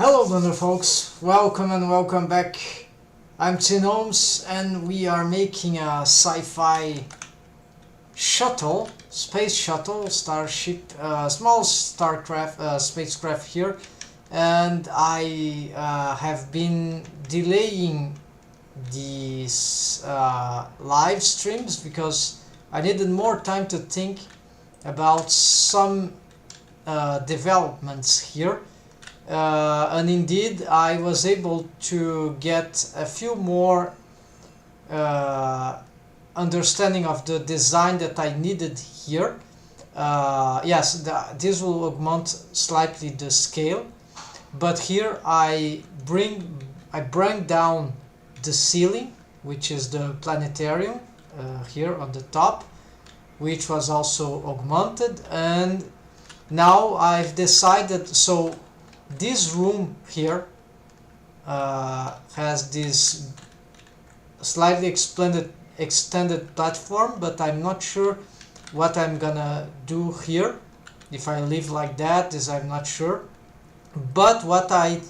Hello Thunder folks, welcome and welcome back. I'm epistemic-gnomes and we are making a sci-fi shuttle, space shuttle, starship, small starcraft, spacecraft here, and I have been delaying these live streams because I needed more time to think about some developments here. And indeed I was able to get a few more understanding of the design that I needed here. Yes, this will augment slightly the scale, but here I bring down the ceiling, which is the planetarium here on the top, which was also augmented, and now I've decided, so this room here has this slightly extended platform, but I'm not sure what I'm gonna do here. If I leave like that, I'm not sure. But what I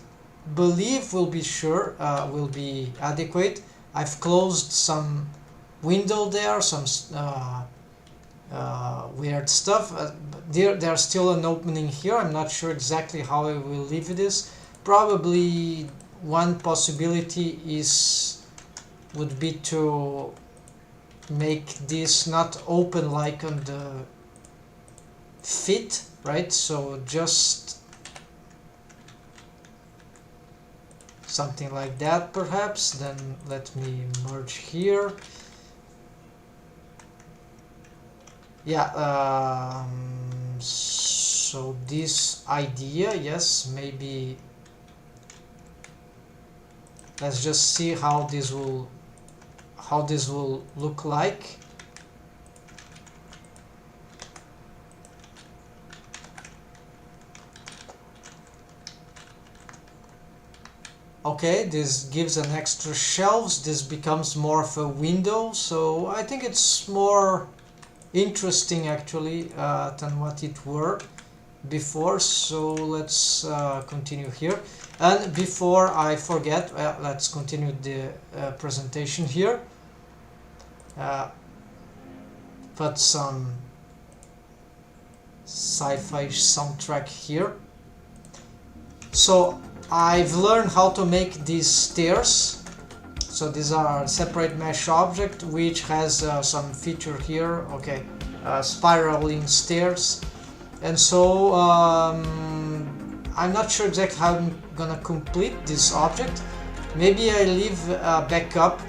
believe will be adequate. I've closed some window there, some weird stuff. There's still an opening here. I'm not sure exactly how I will leave this. Probably one possibility would be to make this not open like on the fit, right? So just something like that perhaps. Then let me merge here. Yeah, so this idea, yes, maybe let's just see how this will look like. Okay, this gives an extra shelves. This becomes more of a window, so I think it's more interesting actually than what it were before. So let's continue here, and before I forget, let's continue the presentation here. Put some sci-fi soundtrack here. So I've learned how to make these stairs. So these are separate mesh object which has some feature here. Okay, spiraling stairs, and so I'm not sure exactly how I'm gonna complete this object. Maybe I leave back up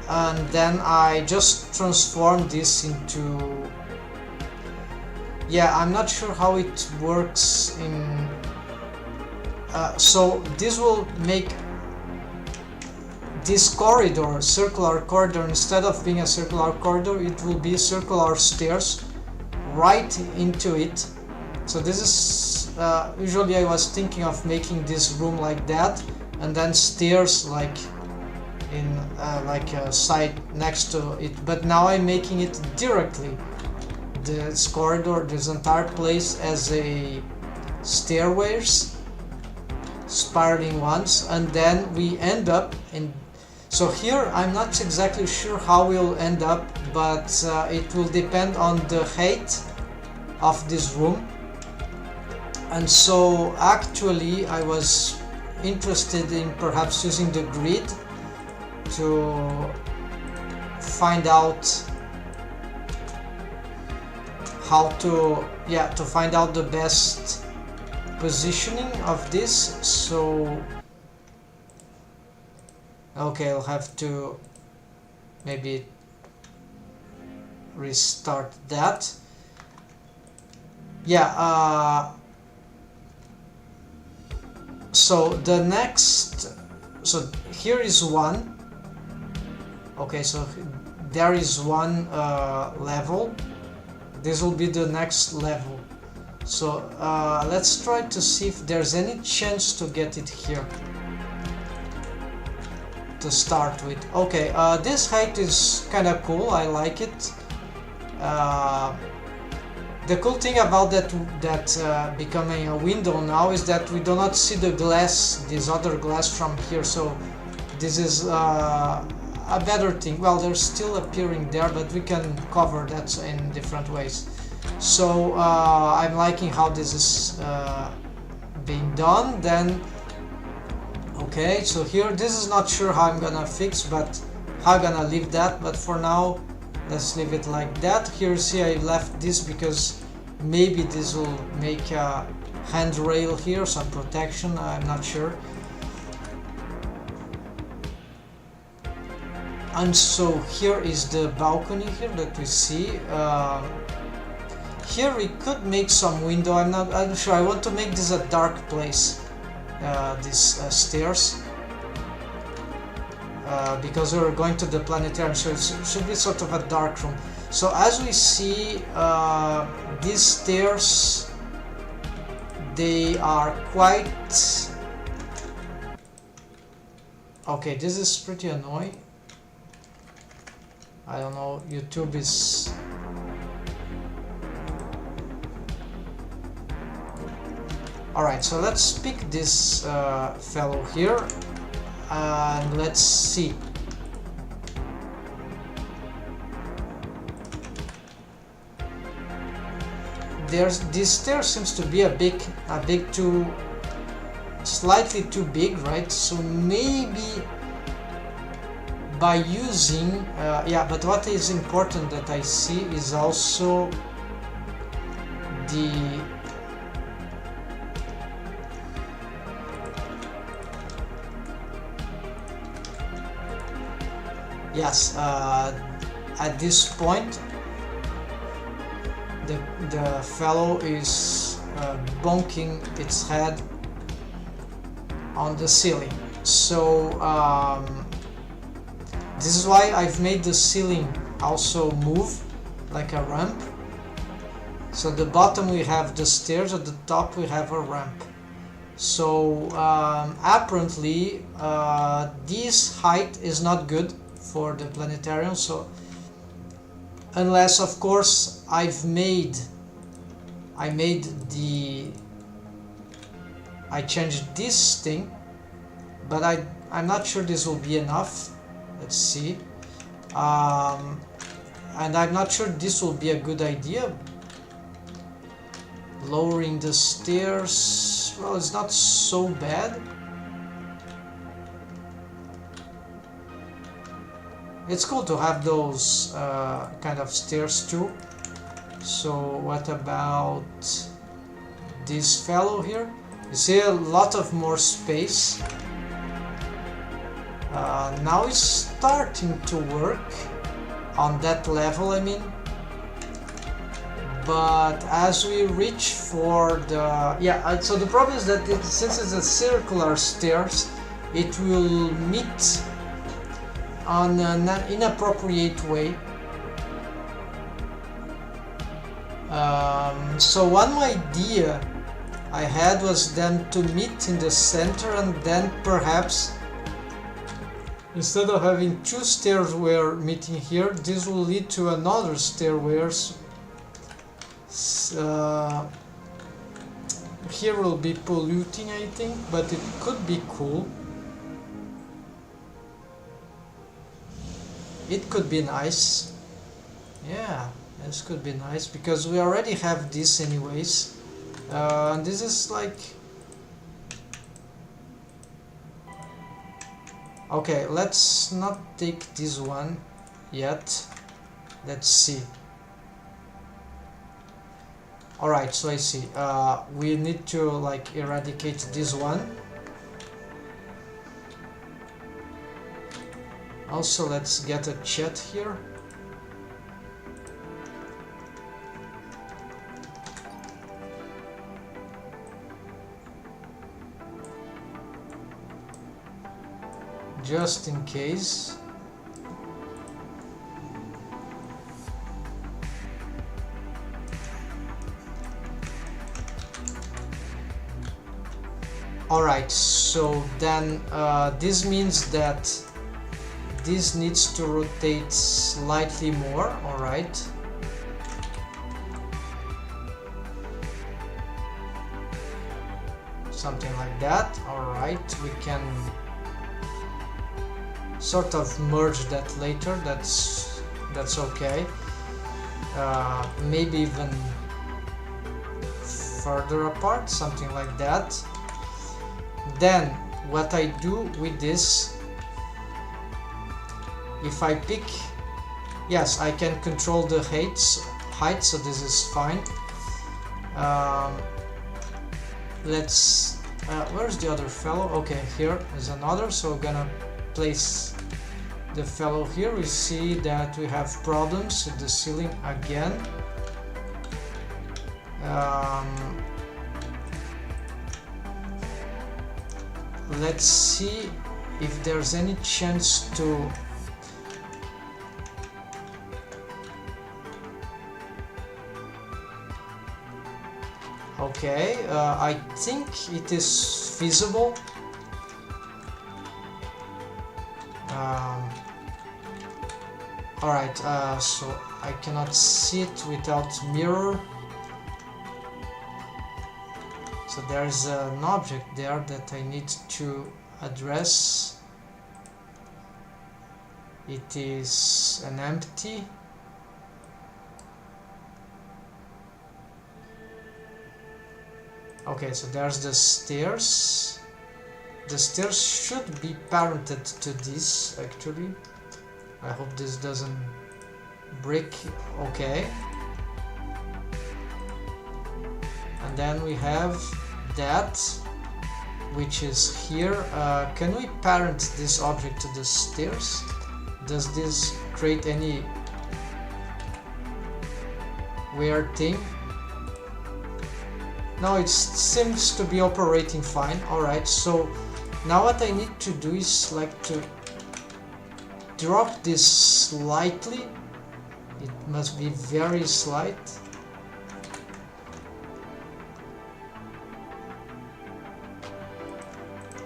and then I just transform this into, yeah, I'm not sure how it works in so this will make this corridor, circular corridor, instead of being a circular corridor, it will be circular stairs right into it. So this is usually I was thinking of making this room like that, and then stairs like in like a side next to it, but now I'm making it directly, this corridor, this entire place, as a stairways, spiraling ones, and then we end up in. So here I'm not exactly sure how we'll end up, but it will depend on the height of this room. And so actually I was interested in perhaps using the grid to find out how to find out the best positioning of this. So okay, I'll have to maybe restart that. Yeah, so the next, so here is one. Okay, so there is one level. This will be the next level. So let's try to see if there's any chance to get it here to start with. Okay, this height is kind of cool. I like it. the cool thing about that becoming a window now is that we do not see the glass, this other glass from here, so this is a better thing. Well, they're still appearing there, but we can cover that in different ways. So I'm liking how this is being done. Then okay, so here this is not sure how I'm gonna fix, but how I'm gonna leave that, but for now let's leave it like that. Here see I left this because maybe this will make a handrail here, some protection, I'm not sure. And so here is the balcony here that we see. Here we could make some window. I'm sure. I want to make this a dark place. These stairs, because we're going to the planetarium, so it should be sort of a dark room. So as we see, these stairs, they are quite... Okay, this is pretty annoying. I don't know, YouTube is... Alright, so let's pick this fellow here and let's see. This stair seems to be slightly too big, right? So maybe by using, yeah, but what is important that I see is also the yes, at this point the fellow is bonking its head on the ceiling. So this is why I've made the ceiling also move like a ramp. So at the bottom we have the stairs, at the top we have a ramp. So apparently this height is not good for the planetarium, so unless of course I changed this thing, but I'm not sure this will be enough. Let's see. And I'm not sure this will be a good idea. Lowering the stairs, well, it's not so bad. It's cool to have those kind of stairs too. So what about this fellow here? You see a lot of more space. Now it's starting to work on that level, I mean. But as we reach for the... yeah, so the problem is that since it's a circular stairs, it will meet on an inappropriate way. So one idea I had was then to meet in the center, and then perhaps instead of having two stairs we're meeting here, this will lead to another stairways. Here will be polluting, I think, but it could be cool. It could be nice. Yeah, this could be nice because we already have this anyways. And this is like... okay, let's not take this one yet. Let's see. Alright, so I see. We need to like eradicate this one. Also, let's get a chat here. Just in case. Alright, so then this means that this needs to rotate slightly more, alright. something like that. Alright, we can sort of merge that later, that's okay. Maybe even further apart, something like that. Then what I do with this, if I pick, yes, I can control the height, so this is fine. Let's where's the other fellow? Okay, here is another, so we're gonna place the fellow here. We see that we have problems with the ceiling again. Let's see if there's any chance to okay, I think it is feasible. Alright, so I cannot see it without mirror. So there is an object there that I need to address. It is an empty. Okay, so there's the stairs. The stairs should be parented to this, actually. I hope this doesn't break. Okay. And then we have that, which is here. Can we parent this object to the stairs? Does this create any weird thing? No, it seems to be operating fine. Alright, so now what I need to do is like to drop this slightly. It must be very slight.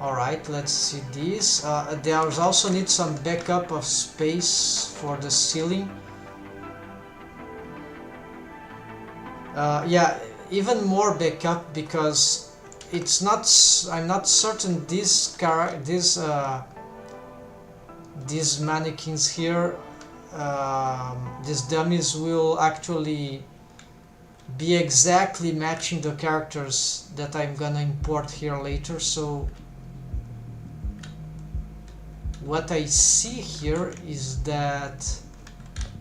Alright, let's see this. There's also need some backup of space for the ceiling. Yeah, even more backup, because it's not. I'm not certain these mannequins here, these dummies, will actually be exactly matching the characters that I'm gonna import here later. So what I see here is that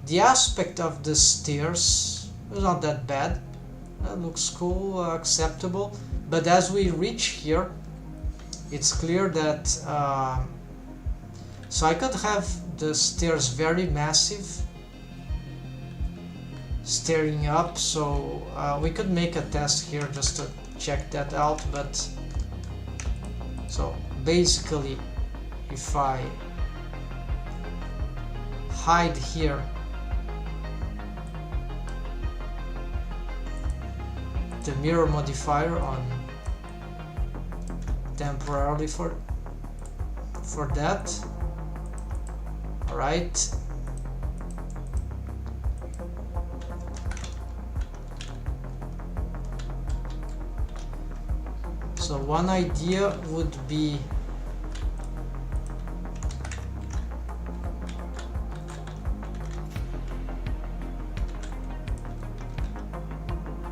the aspect of the stairs is not that bad. Looks cool, acceptable. But as we reach here, it's clear that so I could have the stairs very massive, staring up. So we could make a test here just to check that out. But so basically, if I hide here the mirror modifier on temporarily for that. All right. So one idea would be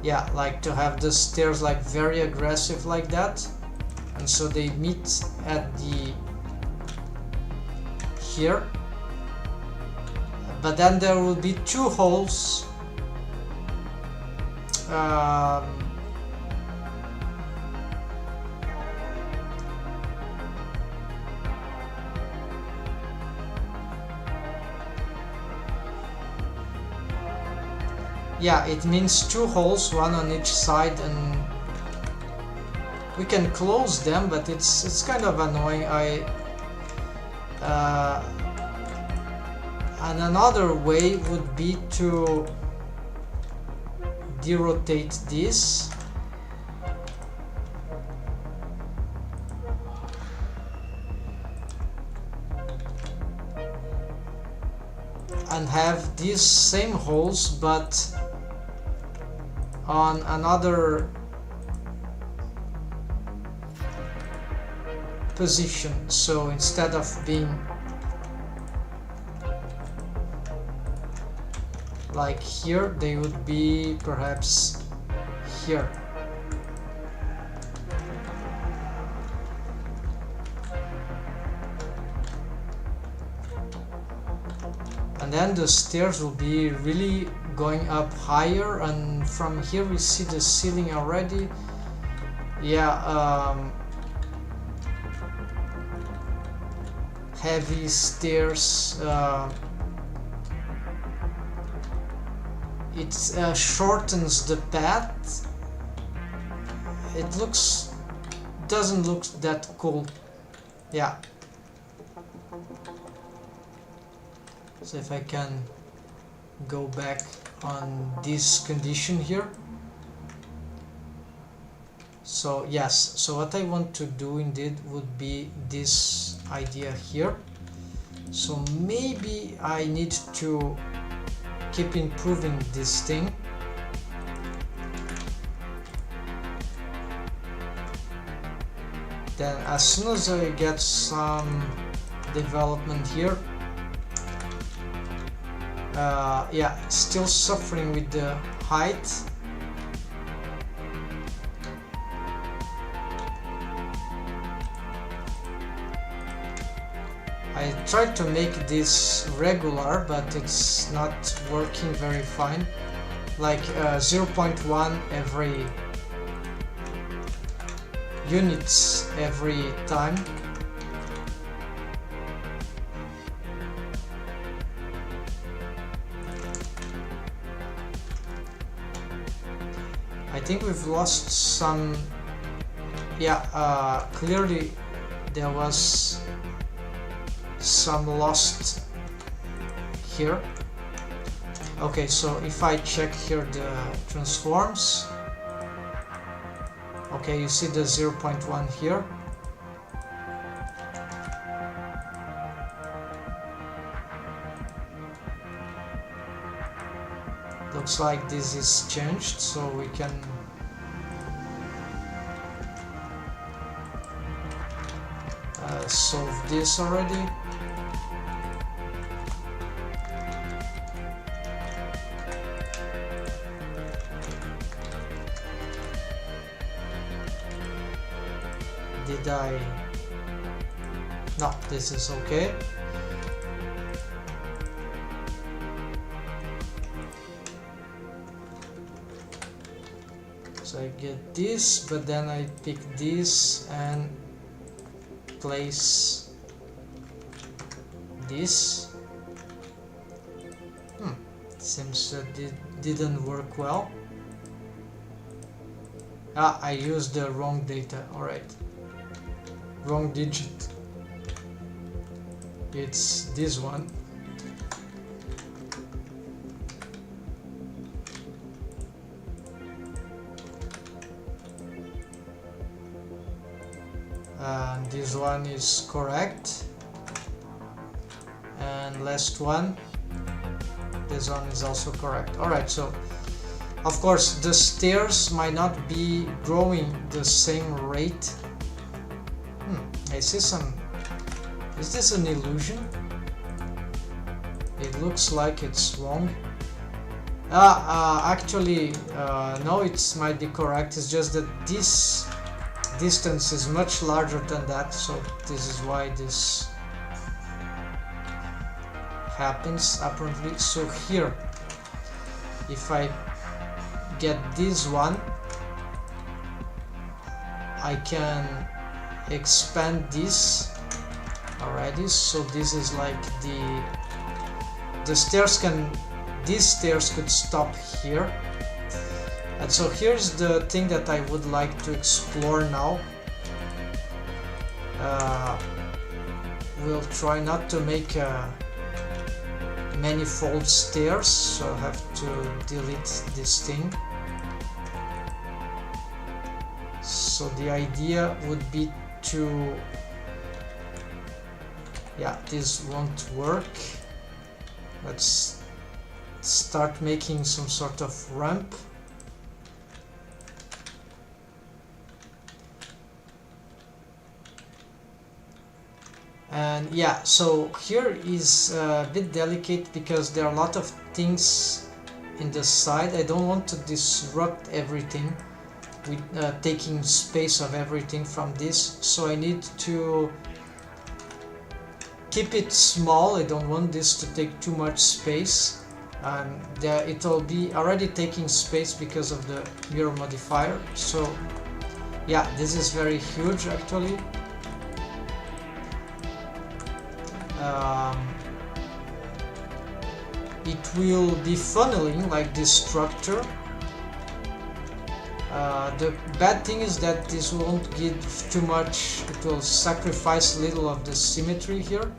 yeah, like to have the stairs like very aggressive like that, and so they meet at the here, but then there will be two holes. Yeah, it means two holes, one on each side, and we can close them, but it's kind of annoying. And another way would be to derotate this. And have these same holes, but on another position. So instead of being like here, they would be perhaps here. And then the stairs will be really going up higher, and from here we see the ceiling already. Yeah, heavy stairs. It shortens the path. It doesn't look that cool. Yeah. So if I can go back on this condition here. So yes, so what I want to do indeed would be this idea here. So maybe I need to keep improving this thing. Then as soon as I get some development here, yeah, still suffering with the height. I tried to make this regular, but it's not working very fine. Like 0.1 every units every time. I think we've lost some. Yeah, clearly there was some lost here. Okay, so if I check here the transforms, okay, you see the 0.1 here. Looks like this is changed, so we can solve this already. Did I? No, this is okay. So I get this, but then I pick this and place this. Seems that it didn't work well. Ah, I used the wrong data, alright. Wrong digit. It's this one. And this one is correct. And last one. This one is also correct. Alright, so of course the stairs might not be growing the same rate. I see some. Is this an illusion? It looks like it's wrong. Actually, no, it might be correct. It's just that this distance is much larger than that, so this is why this happens apparently. So here, if I get this one, I can expand this already. So this is like the stairs can, these stairs could stop here. And so here's the thing that I would like to explore now. We'll try not to make manifold stairs, so I'll have to delete this thing. So the idea would be to, yeah, this won't work. Let's start making some sort of ramp. And yeah, so here is a bit delicate because there are a lot of things in the side. I don't want to disrupt everything with taking space of everything from this, so I need to keep it small. I don't want this to take too much space, and it will be already taking space because of the mirror modifier. So yeah, this is very huge actually. It will be funneling like this structure. The bad thing is that this won't give too much, it will sacrifice a little of the symmetry here.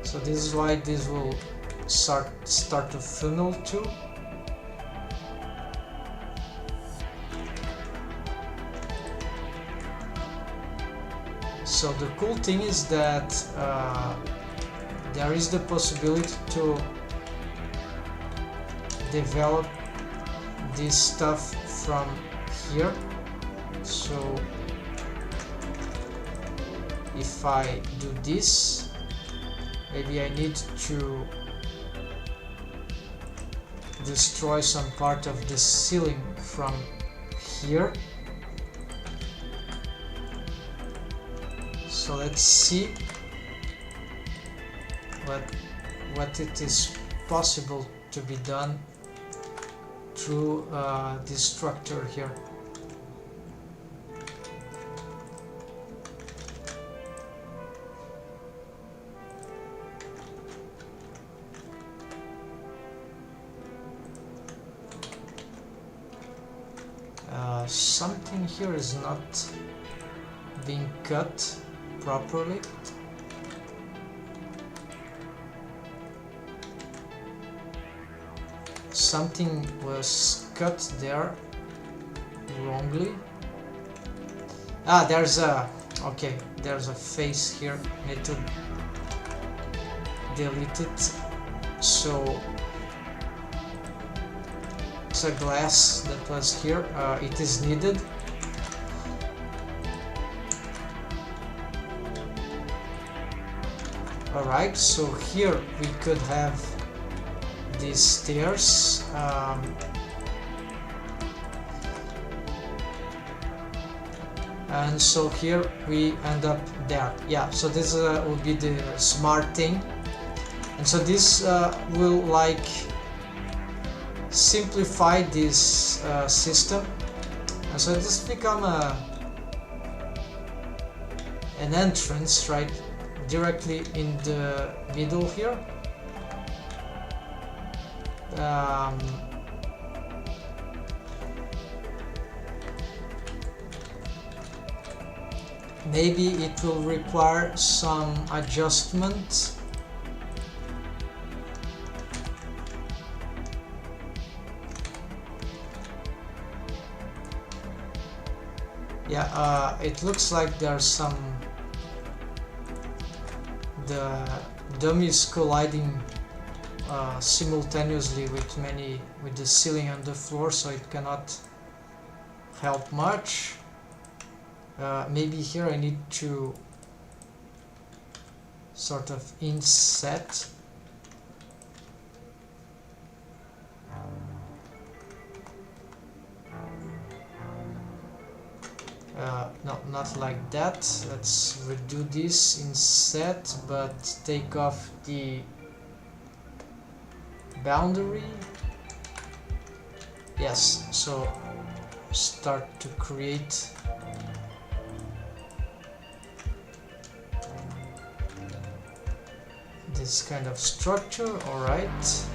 So this is why this will start to funnel too. So the cool thing is that there is the possibility to develop this stuff from here. So if I do this, maybe I need to destroy some part of the ceiling from here. So let's see what it is possible to be done through this structure here. Something here is not being cut properly. Something was cut there wrongly. There's a face here. Need to delete it. So it's a glass that was here. It is needed. Alright, so here we could have these stairs. And so here we end up there. Yeah, so this will be the smart thing. And so this will like simplify this system. And so this become an entrance, right? Directly in the middle here. Maybe it will require some adjustment. Yeah, it looks like there's some the dummies colliding simultaneously with the ceiling and the floor, so it cannot help much. Maybe here I need to sort of inset. No, not like that. Let's redo this inset, but take off the boundary. Yes, so start to create this kind of structure. All right.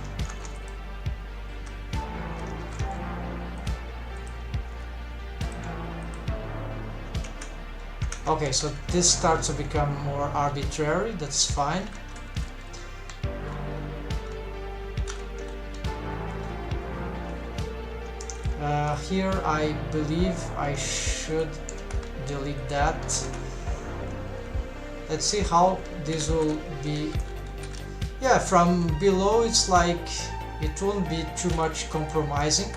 Okay, so this starts to become more arbitrary. That's fine. Here I believe I should delete that. Let's see how this will be Yeah, from below it's like it won't be too much compromising.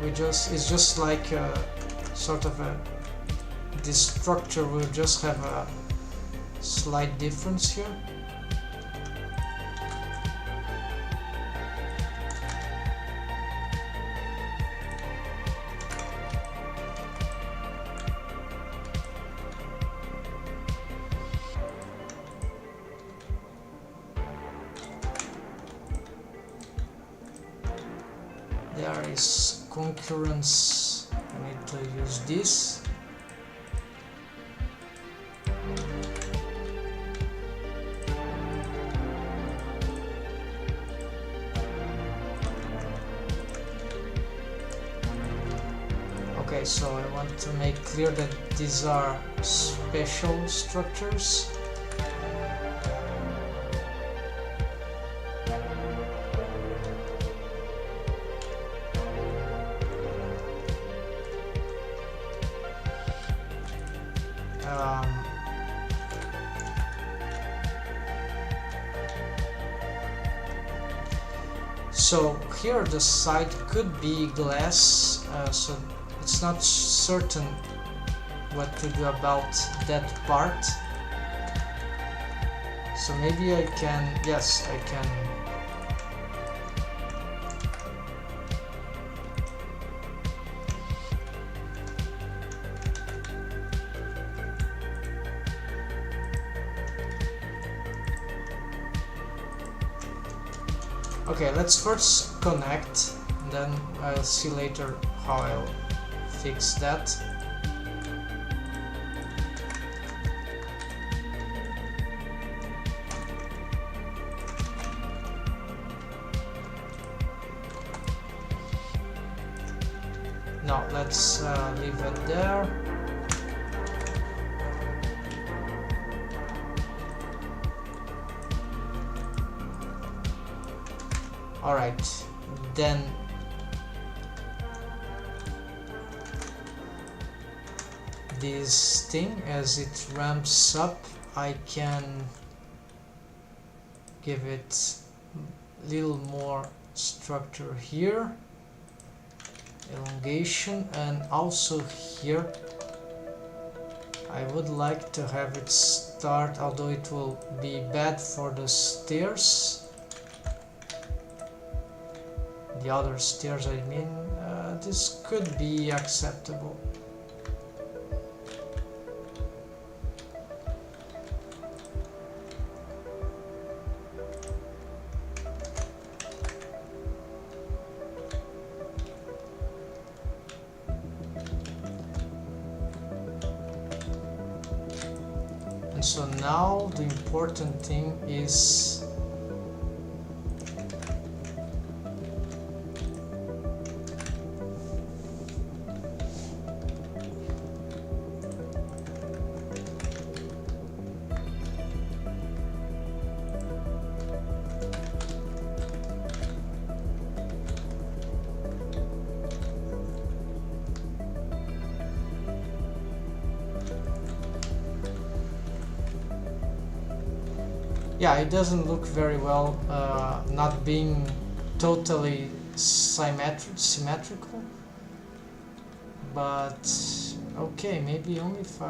It's just like sort of this structure will just have a slight difference here. There is concurrence. I need to use this. Okay, so I want to make clear that these are special structures. So here the side could be glass, so it's not certain what to do about that part. So maybe I can, yes, I can. Okay, let's first connect, then I'll see later how I'll fix that. Now let's leave it there. Alright, then this thing, as it ramps up, I can give it a little more structure here, elongation, and also here I would like to have it start, although it will be bad for the stairs. The other stairs, I mean, this could be acceptable. And so now the important thing is yeah, it doesn't look very well not being totally symmetrical, but okay, maybe only if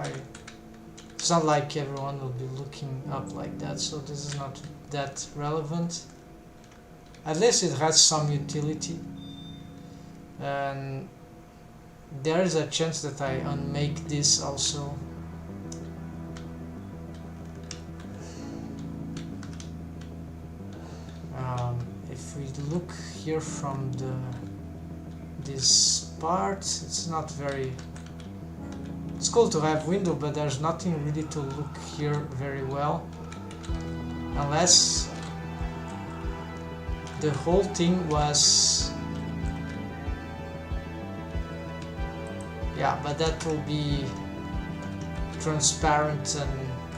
it's not like everyone will be looking up like that, so this is not that relevant. At least it has some utility, and there is a chance that I unmake this also. If we look here from this part, it's not very, it's cool to have window, but there's nothing really to look here very well, unless the whole thing was, yeah, but that will be transparent and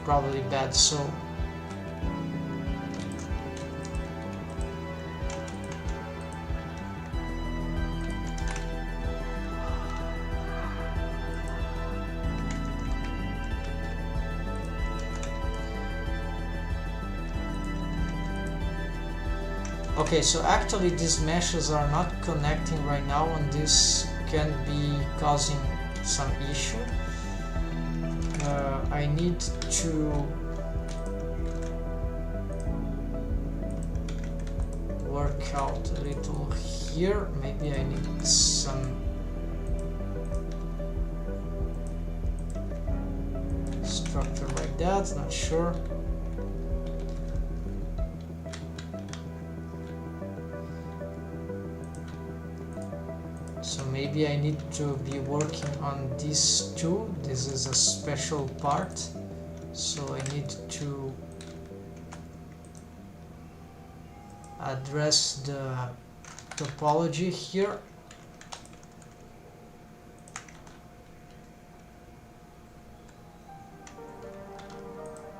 probably bad. So Okay, so actually these meshes are not connecting right now, and this can be causing some issue. I need to work out a little here. Maybe I need some structure like that, not sure. So maybe I need to be working on these two. This is a special part, so I need to address the topology here.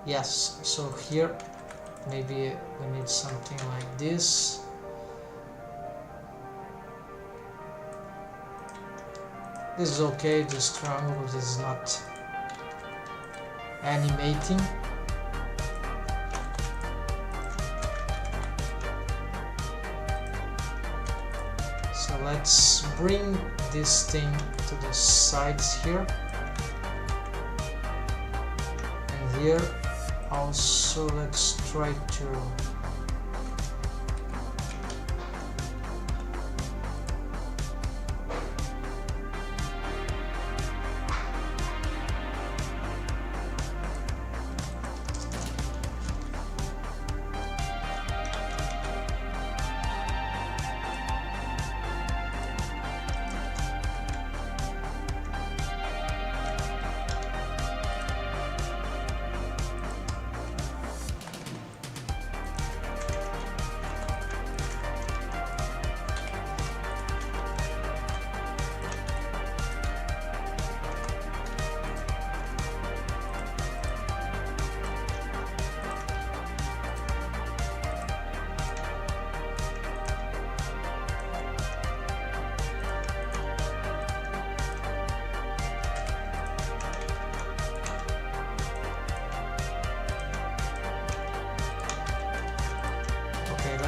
Yes, so here maybe we need something like this. This is okay, this triangle is not animating. So let's bring this thing to the sides here. And here also let's try to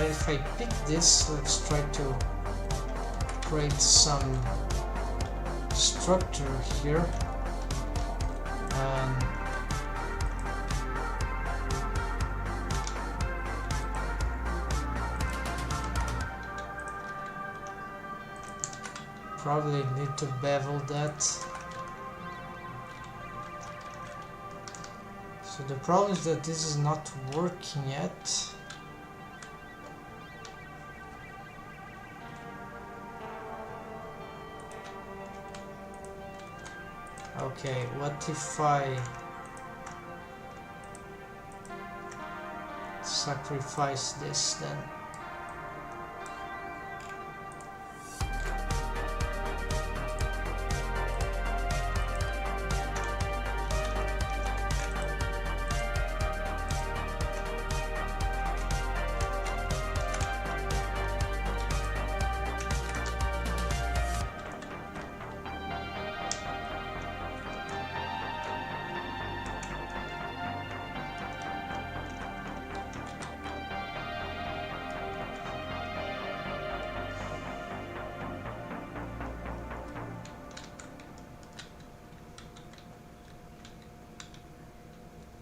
if I pick this, let's try to create some structure here. Probably need to bevel that. So the problem is that this is not working yet. Okay, what if I sacrifice this then?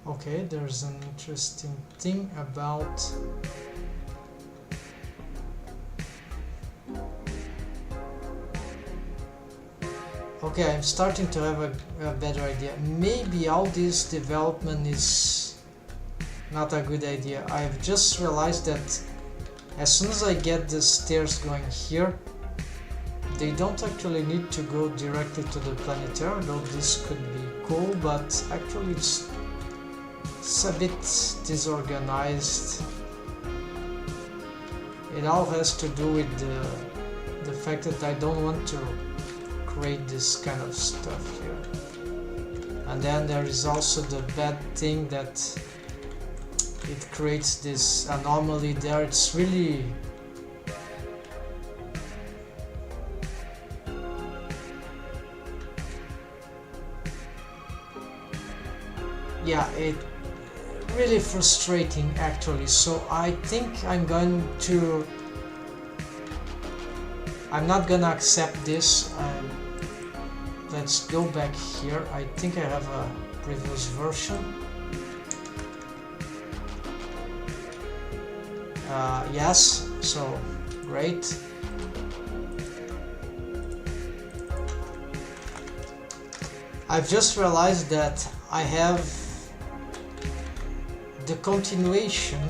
Okay, there's an interesting thing about okay, I'm starting to have a better idea. Maybe all this development is not a good idea. I've just realized that as soon as I get the stairs going here, they don't actually need to go directly to the planetary, though this could be cool, but actually it's a bit disorganized. It all has to do with the fact that I don't want to create this kind of stuff here. And then there is also the bad thing that it creates this anomaly there. It's really really frustrating actually. So I think I'm going to I'm not gonna accept this. Let's go back here. I think I have a previous version. Yes, so great. I've just realized that I have the continuation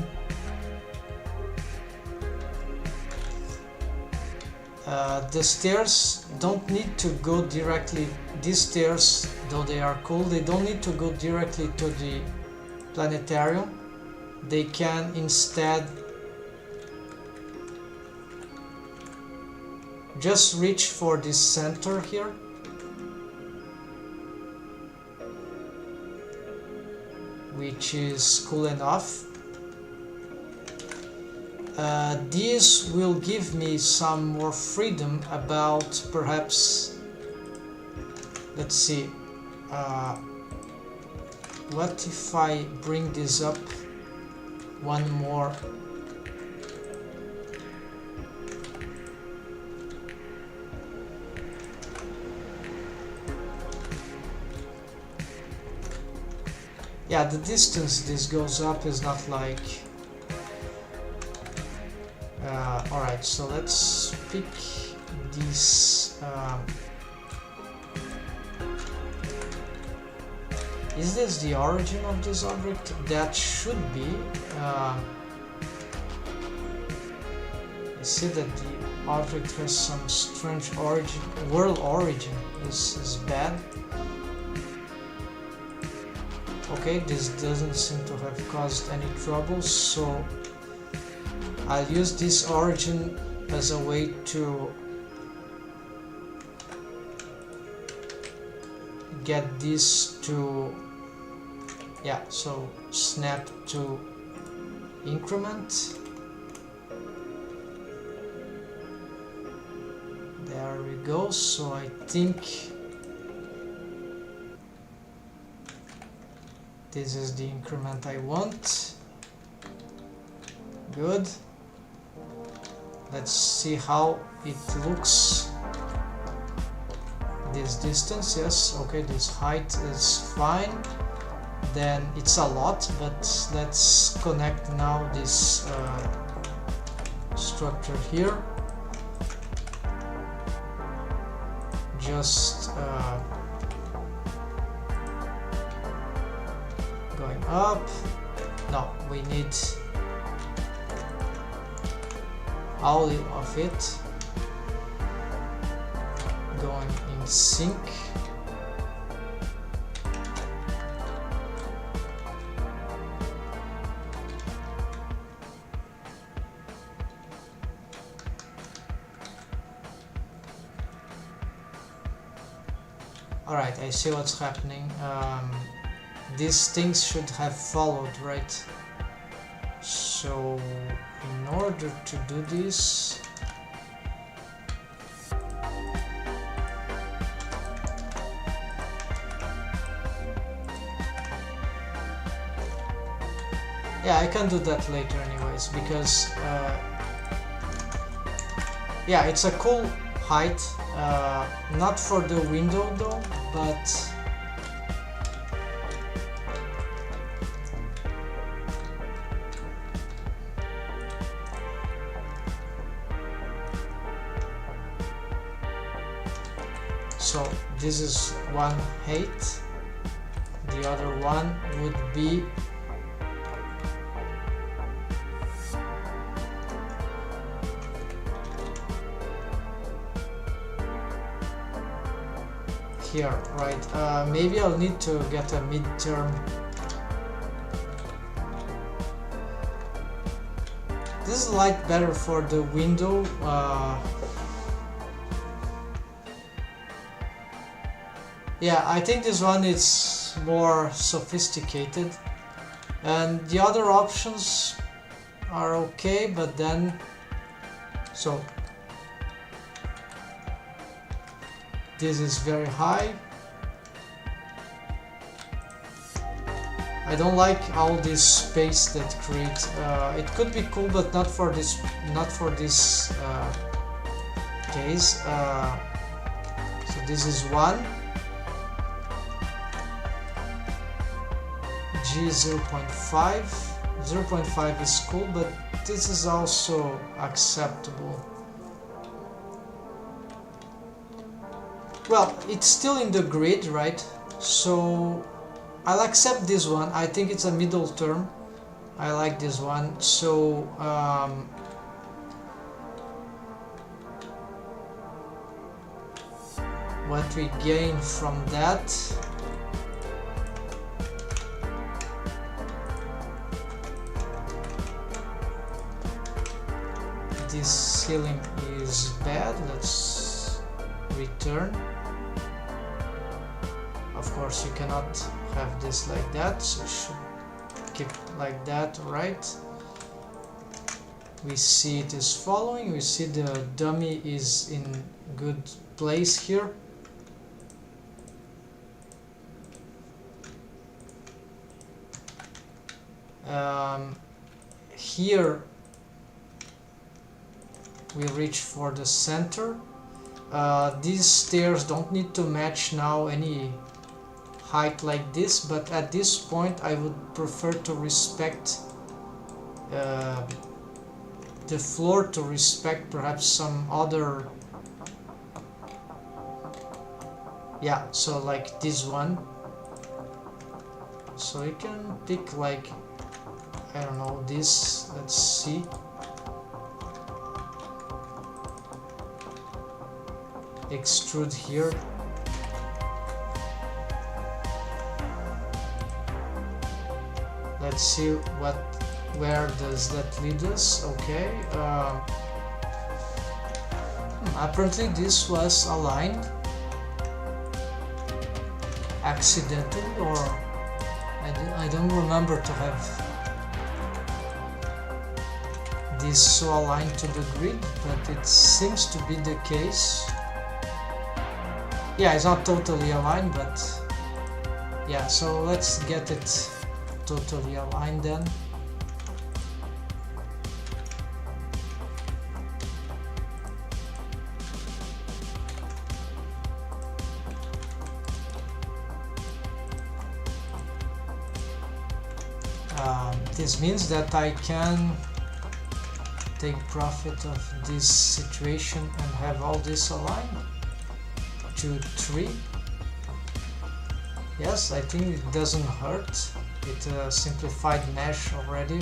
the stairs don't need to go directly, these stairs, though they are cool, they don't need to go directly to the planetarium. They can instead just reach for this center here. Which is cool enough. This will give me some more freedom about perhaps, let's see, what if I bring this up one more? Yeah, the distance this goes up is not like... Alright, so let's pick this... Is this the origin of this object? That should be. I see that the object has some strange origin. World origin. This is bad. Okay, this doesn't seem to have caused any trouble, so I'll use this origin as a way to get this to, yeah, so snap to increment. There we go. So I think this is the increment I want. Good. Let's see how it looks. This distance, yes, okay, this height is fine. Then it's a lot, but let's connect now this structure here. Just going up. No, we need all of it going in sync. Alright, I see what's happening. These things should have followed, right? So in order to do this, yeah, I can do that later anyways, because yeah, it's a cool height, not for the window though, but so this is one height, the other one would be here, right? Maybe I'll need to get a midterm. This is light better for the window. Yeah, I think this one is more sophisticated, and the other options are okay, but then so this is very high. I don't like all this space that creates. It could be cool, but not for this case. So this is 1, G 0.5. 0.5 is cool, but this is also acceptable. Well, it's still in the grid, right? So I'll accept this one. I think it's a middle term. I like this one. So what we gain from that, this ceiling is bad. Let's return. Of course you cannot have this like that, so you should keep like that, right? We see it is following, we see the dummy is in good place here. Here we reach for the center. These stairs don't need to match now any height like this, but at this point I would prefer to respect the floor, to respect perhaps some other, yeah, so like this one. So you can pick like, I don't know, this, let's see. Extrude here. Let's see where does that lead us. Okay. Apparently this was aligned accidentally, or I don't remember to have this so aligned to the grid, but it seems to be the case. Yeah, it's not totally aligned, but yeah, so let's get it totally aligned then. This means that I can take profit of this situation and have all this aligned. 2, 3. Yes, I think it doesn't hurt. It simplified mesh already.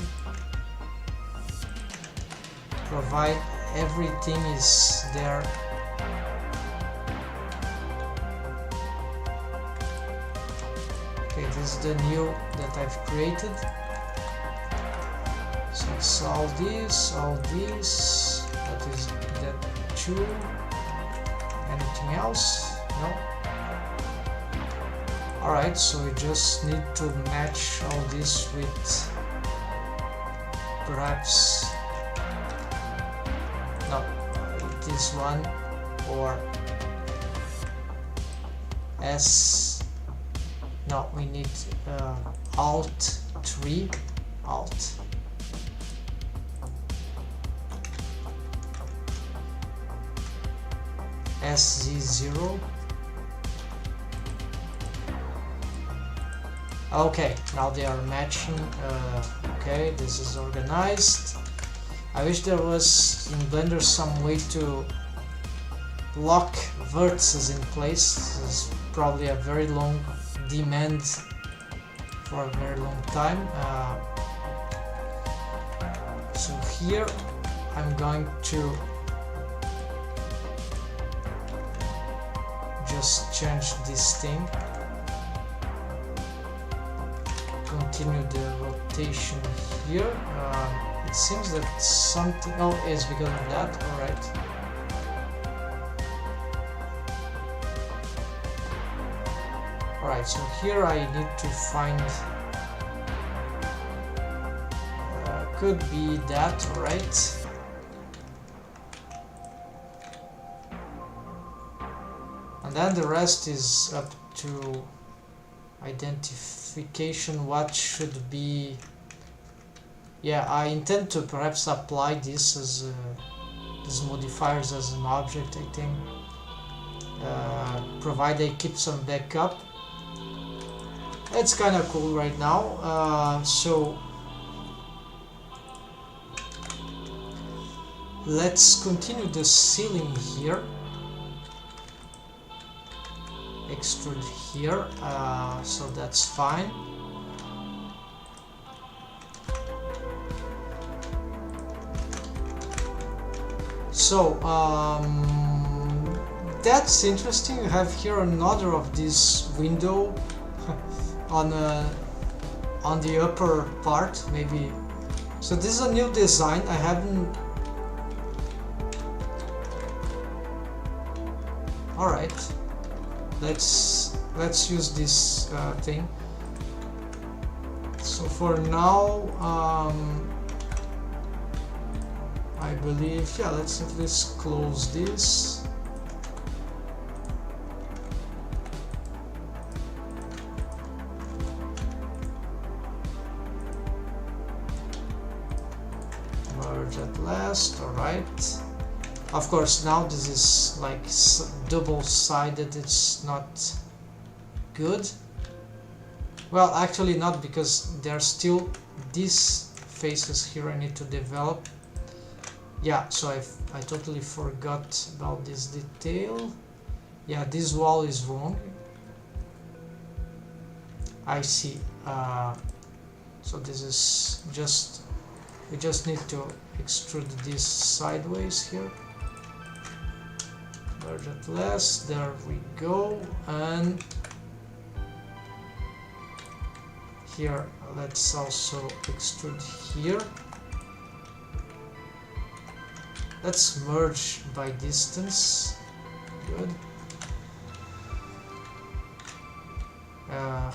Provide everything is there. Okay, this is the new that I've created. So it's all this. What is that? 2. Anything else? No. Alright, so we just need to match all this with perhaps no, this one, or S. No, we need Alt 3, Alt. SZ0. Okay, now they are matching. Okay, this is organized. I wish there was in Blender some way to lock vertices in place. This is probably a very long demand for a very long time. So here I'm going to just change this thing. Continue the rotation here. It seems that something, oh, it's because of that. Alright. Alright, so here I need to find, could be that, alright. And then the rest is up to identification. What should be, yeah, I intend to perhaps apply this as these modifiers as an object, I think. Provide I keep some backup. It's kind of cool right now. So let's continue the ceiling here. Extrude here, so that's fine. So that's interesting. You have here another of this window on the upper part, maybe. So this is a new design. I haven't. All right. Let's use this thing. So for now, I believe, yeah, let's at least close this. Merge at last. All right. Of course, now this is like double-sided. It's not good. Well, actually not, because there are still these faces here I need to develop. Yeah, so I totally forgot about this detail. Yeah, this wall is wrong. I see. So this is just, we just need to extrude this sideways here. Merge at last, there we go. And here let's also extrude here. Let's merge by distance. Good.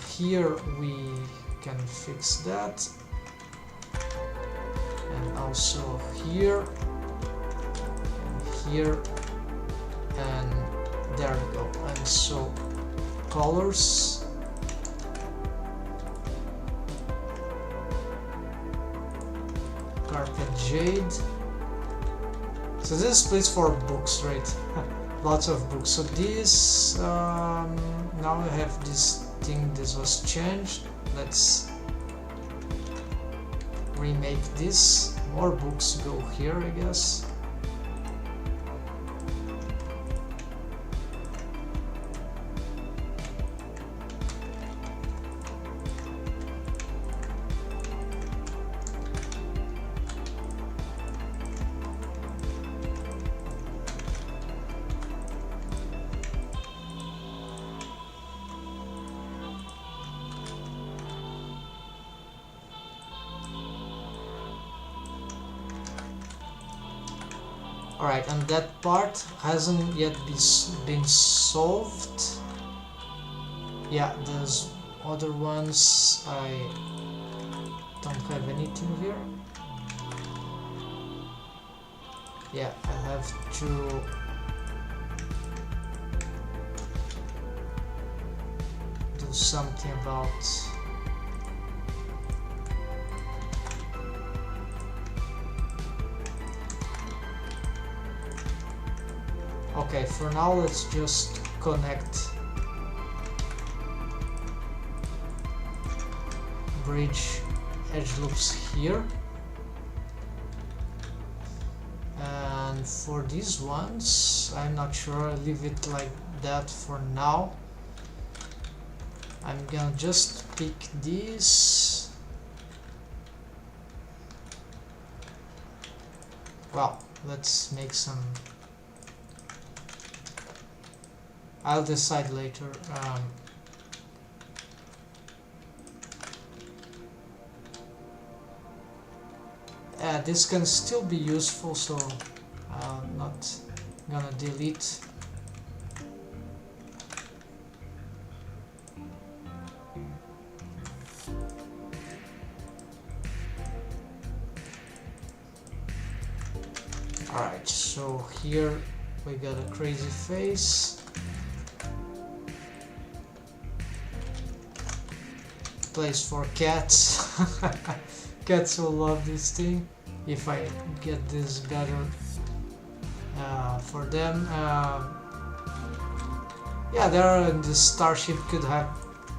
Here we can fix that, and also here and here, and there we go. And so colors, carpet jade. So this is place for books, right? Lots of books. So this now I have this thing. This was changed. Let's remake this. More books go here, I guess. Alright, and that part hasn't yet been solved. Yeah, there's other ones. I don't have anything here. Yeah, I have to do something about okay, for now let's just connect bridge edge loops here, and for these ones I'm not sure. I'll leave it like that for now. I'm gonna just pick these. Well, let's make some. I'll decide later. This can still be useful, so I'm not gonna delete. Alright, so here we got a crazy face. Place for cats. Cats will love this thing if I get this better for them. Yeah, there in this starship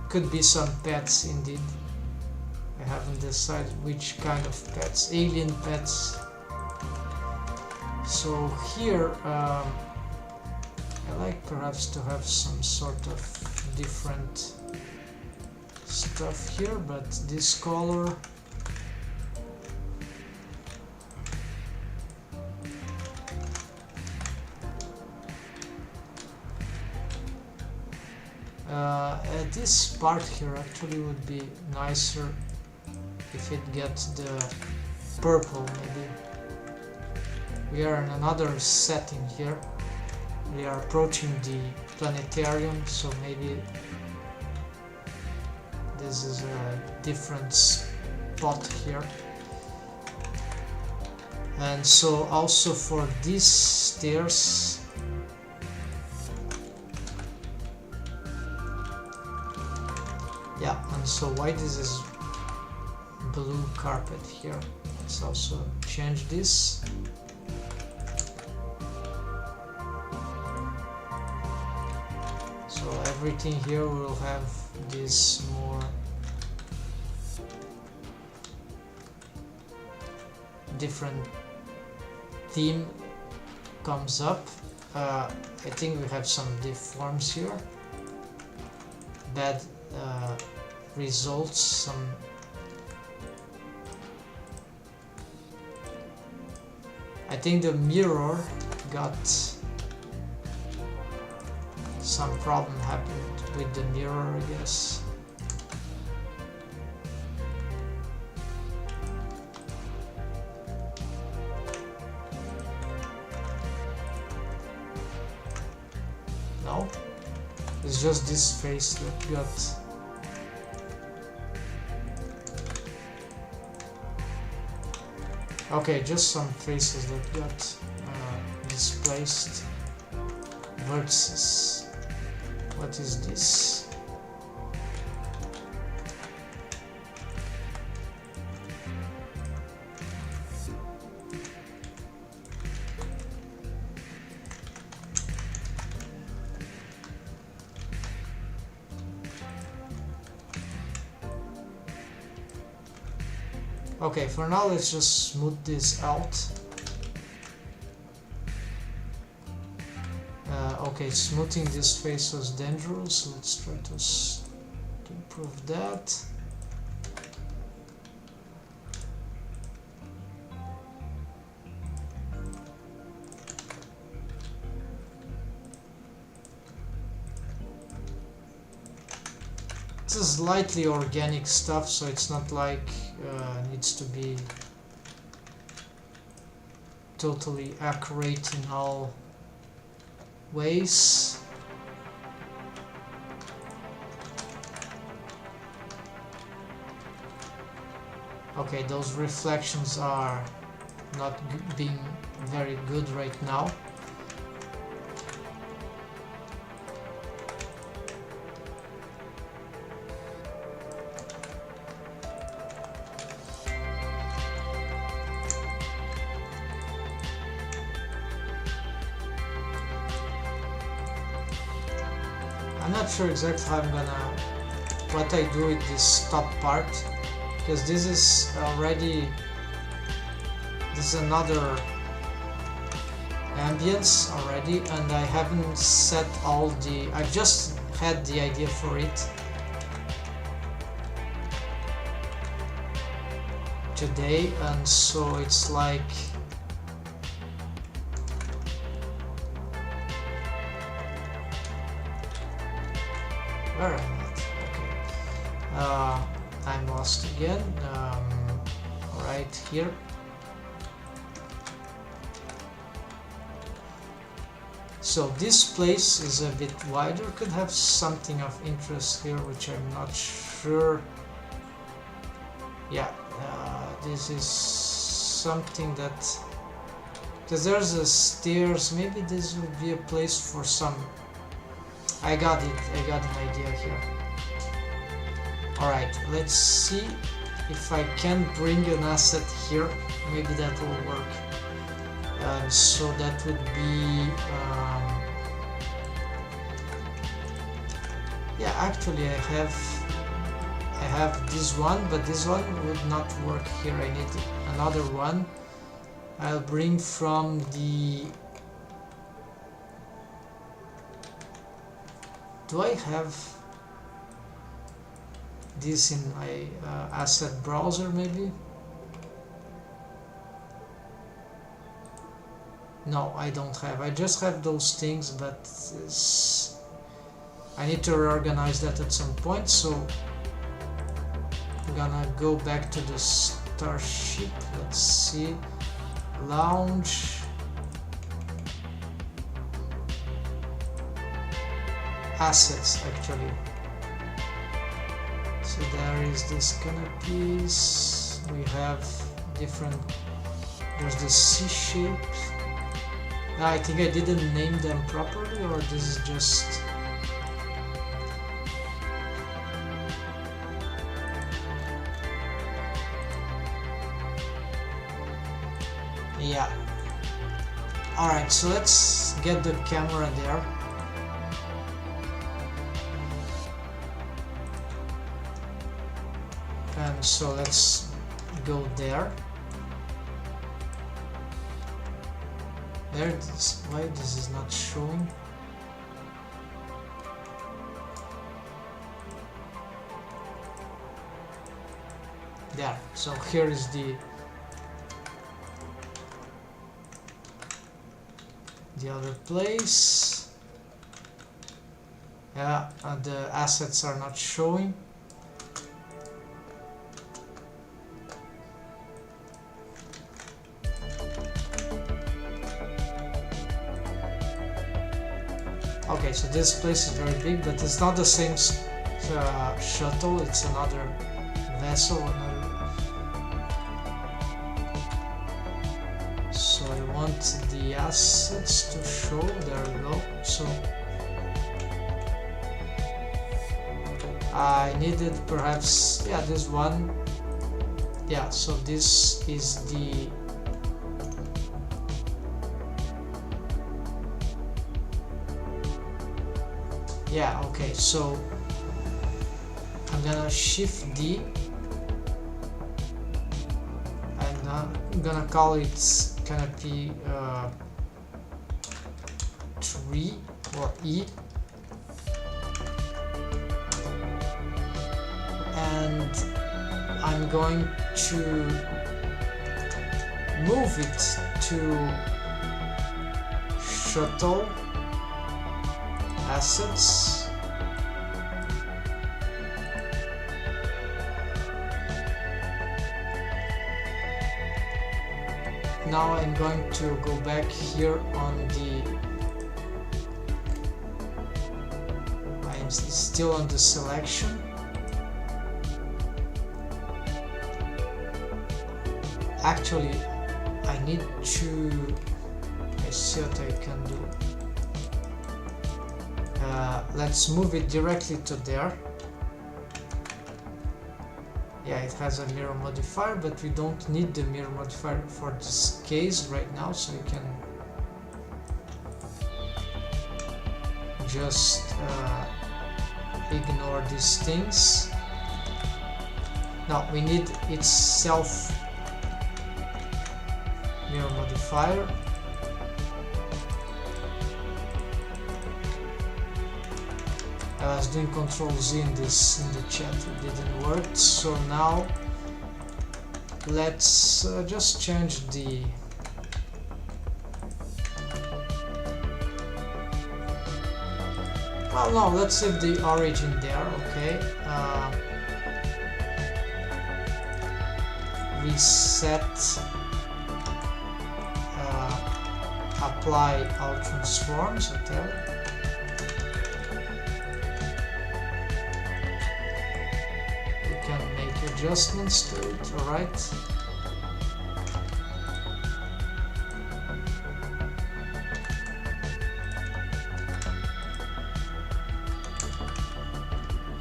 could be some pets indeed. I haven't decided which kind of pets, alien pets. So here I like perhaps to have some sort of different stuff here, but this color this part here actually would be nicer if it gets the purple. Maybe we are in another setting here. We are approaching the planetarium, so maybe this is a different spot here. And so also for these stairs, yeah, and so why this is blue carpet here. Let's also change this. So everything here will have this more different theme comes up. I think we have some deforms here, bad results, some I think the mirror got some problem happened with the mirror, I guess. No, it's just this face that got okay, just some faces that got displaced. Vertices. What is this? Okay, for now let's just smooth this out. Okay, smoothing this face was dangerous. Let's try to improve that. This is lightly organic stuff, so it's not like needs to be totally accurate in all ways. Okay, those reflections are not being very good right now. I'm not sure exactly how I'm gonna what I do with this top part, because this is another ambience already, and I haven't set all the I've just had the idea for it today, and so it's like where am I? Okay. I'm lost again. Right here. So this place is a bit wider, could have something of interest here, which I'm not sure. Yeah, this is something that, because there's a stairs, maybe this would be a place for some. I got it, I got an idea here. Alright, let's see if I can bring an asset here, maybe that will work. and so that would be yeah, actually I have this one, but this one would not work here. I need another one. I'll bring from the... Do I have this in my asset browser maybe? No, I don't have. I just have those things, but I need to reorganize that at some point, so I'm gonna go back to the starship. Let's see. Lounge. Assets, actually. So there is this canopies. We have different... There's the C-shape. I think I didn't name them properly, or this is just... Yeah. Alright, so let's get the camera there. And so let's go there. There it is. Why this is not showing? There. So here is the other place. Yeah, the assets are not showing. Okay, so this place is very big, but it's not the same shuttle, it's another vessel. So I want the assets to show, there we go. So I needed perhaps, yeah, this one. Yeah, so this is the... Yeah, okay, so I'm gonna shift D and I'm gonna call it canopy 3 or E, and I'm going to move it to shuttle assets. Now I'm going to go back here on the... I'm still on the selection. Actually, I need to... I see what I can do. Let's move it directly to there. Yeah, it has a mirror modifier, but we don't need the mirror modifier for this case right now, so you can just ignore these things. Now we need its self mirror modifier. I was doing Control Z in the chat, it didn't work. So now let's just change the... Well, no, let's leave the origin there, okay. Reset, apply all transforms, okay. Adjustments to it, alright.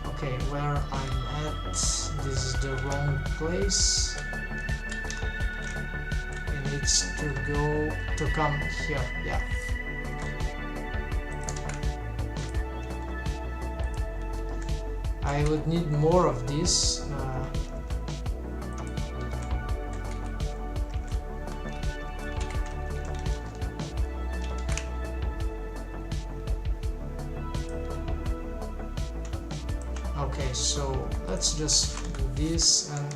Okay, where I'm at, this is the wrong place. We needs to come here. Yeah. I would need more of this. Okay, so let's just do this and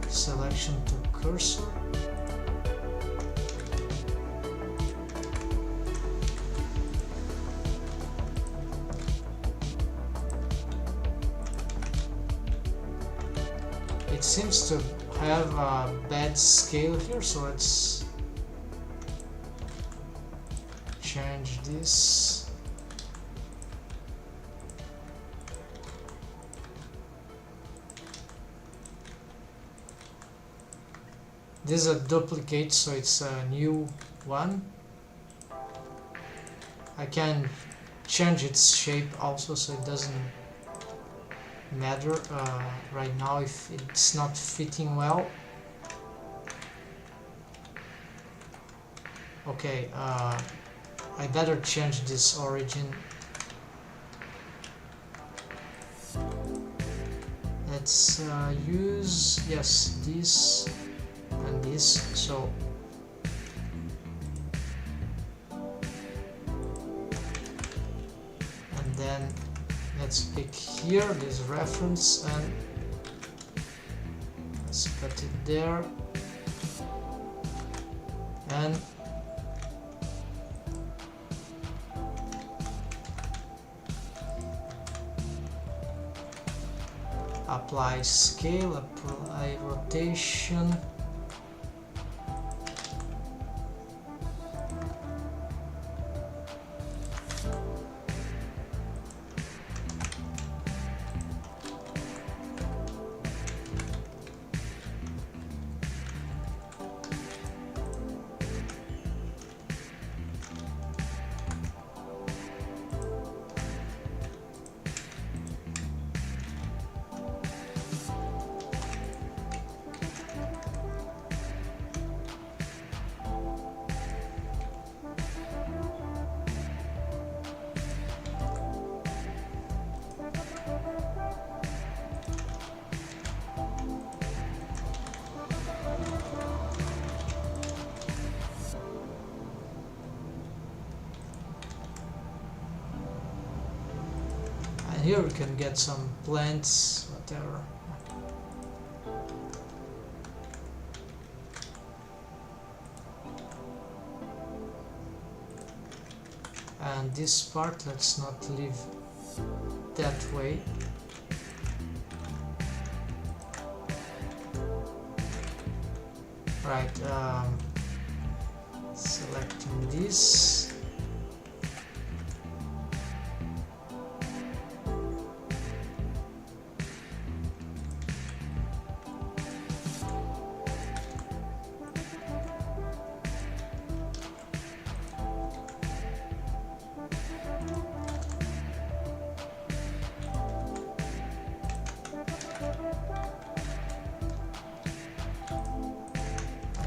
selection to cursor. It seems to have a bad scale here, so let's change this. This is a duplicate, so it's a new one. I can change its shape also, so it doesn't matter right now if it's not fitting well. Okay, I better change this origin. Let's use, yes, this and this. So and then let's pick here this reference and let's put it there, and apply scale, apply rotation. Here we can get some plants, whatever. And this part, let's not leave that way. Right, selecting this.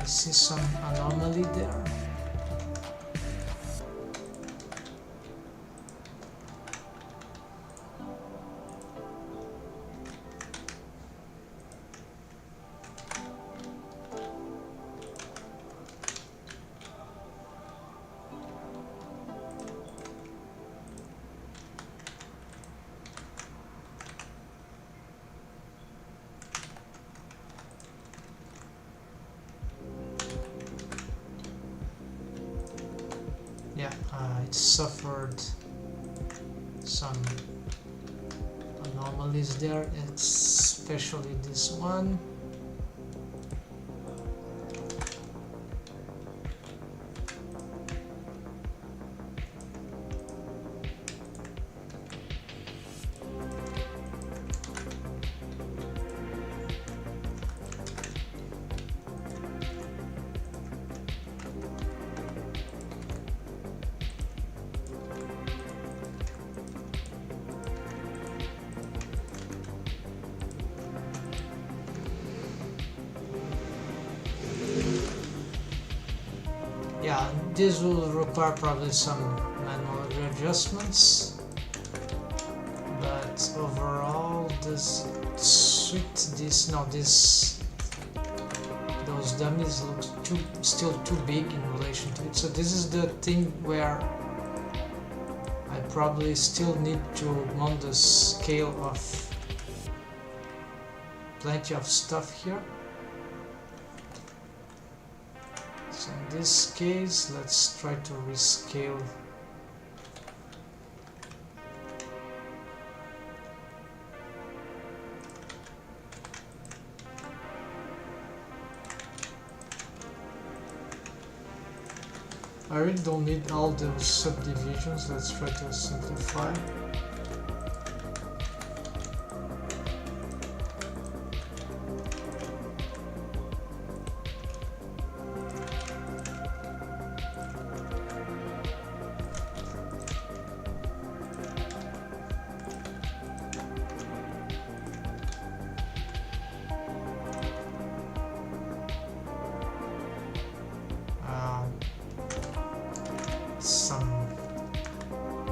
See some anomaly there. Yeah, it suffered some anomalies there, especially this one. Yeah, this will require probably some manual readjustments, but overall this those dummies look still too big in relation to it. So this is the thing where I probably still need to mount the scale of plenty of stuff here. So in this case, let's try to rescale. I really don't need all those subdivisions. Let's try to simplify. Some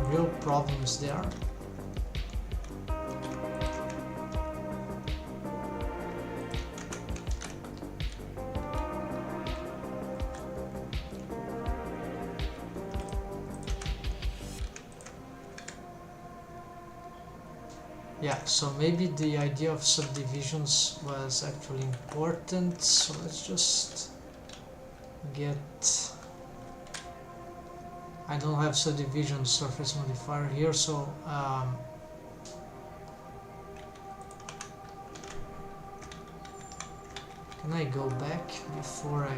real problems there. Yeah, so maybe the idea of subdivisions was actually important, so let's just get... I don't have subdivision surface modifier here, so can I go back before I...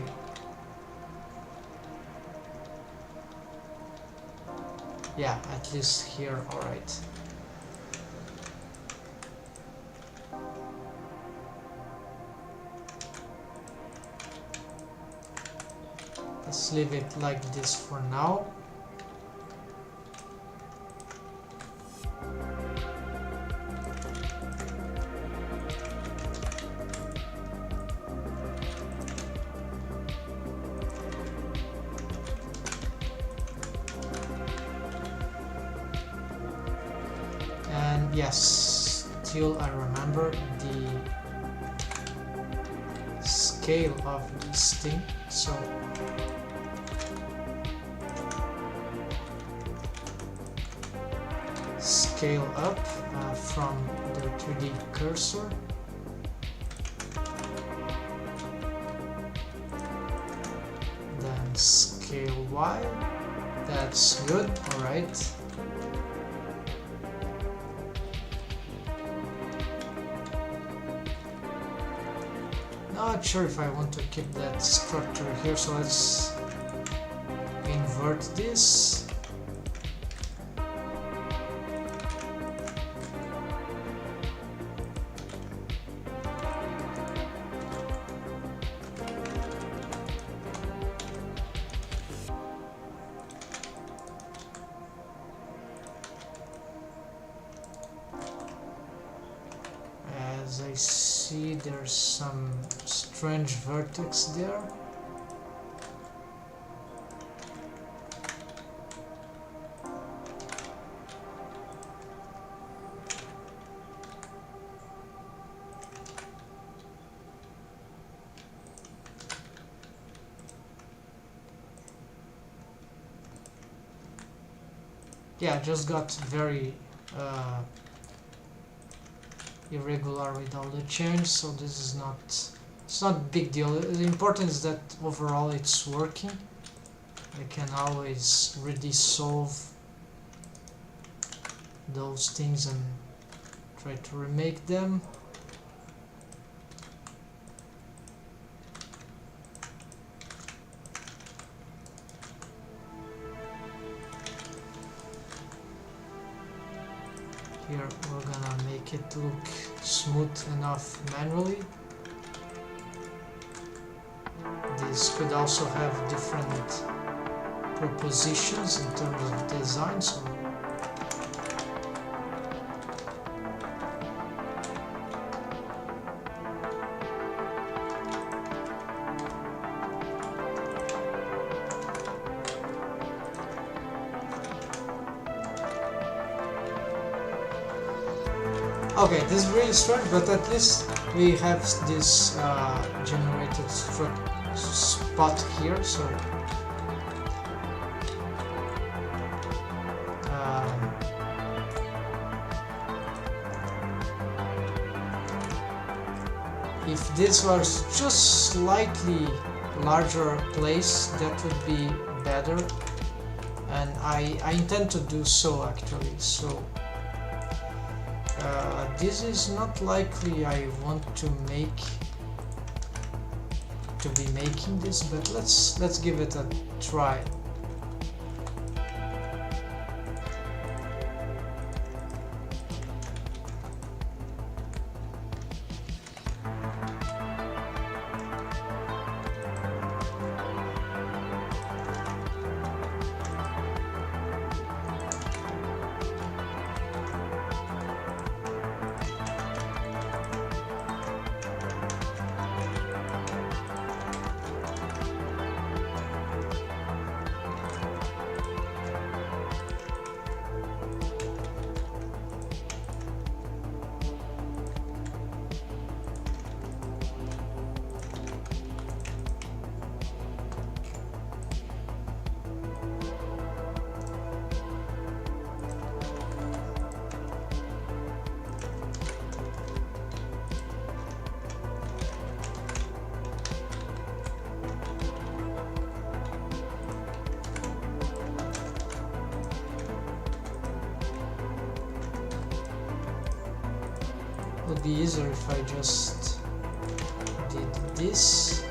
Yeah, at least here, alright. Let's leave it like this for now. And yes, still I remember the scale of this thing, so scale up from the 3D cursor, then scale Y. That's good, alright. Not sure if I want to keep that structure here, so let's invert this. As I see, there's some strange vertex there. Yeah, I just got very irregular with all the change, so this is not, it's not a big deal. The important is that overall it's working. I can always really solve those things and try to remake them. Here we're gonna make it look smooth enough manually. This could also have different propositions in terms of design, so Okay, this is really strange, but at least we have this generated spot here, so if this was just slightly larger place, that would be better, and I intend to do so actually. So this is not likely I want to be making this, but let's give it a try. Would be easier if I just did this.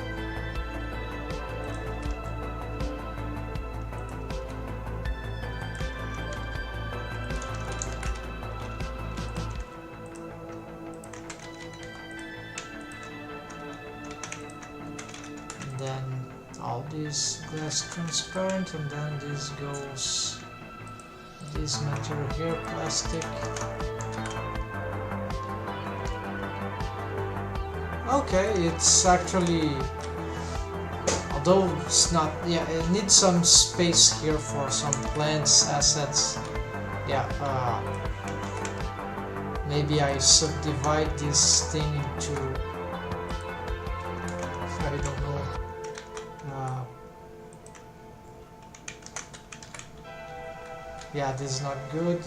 And then all this glass transparent, and then this goes, this material here, plastic. Okay, it's actually, although it's not, yeah, it needs some space here for some plants, assets. Yeah, maybe I subdivide this thing into, I don't know, yeah, this is not good.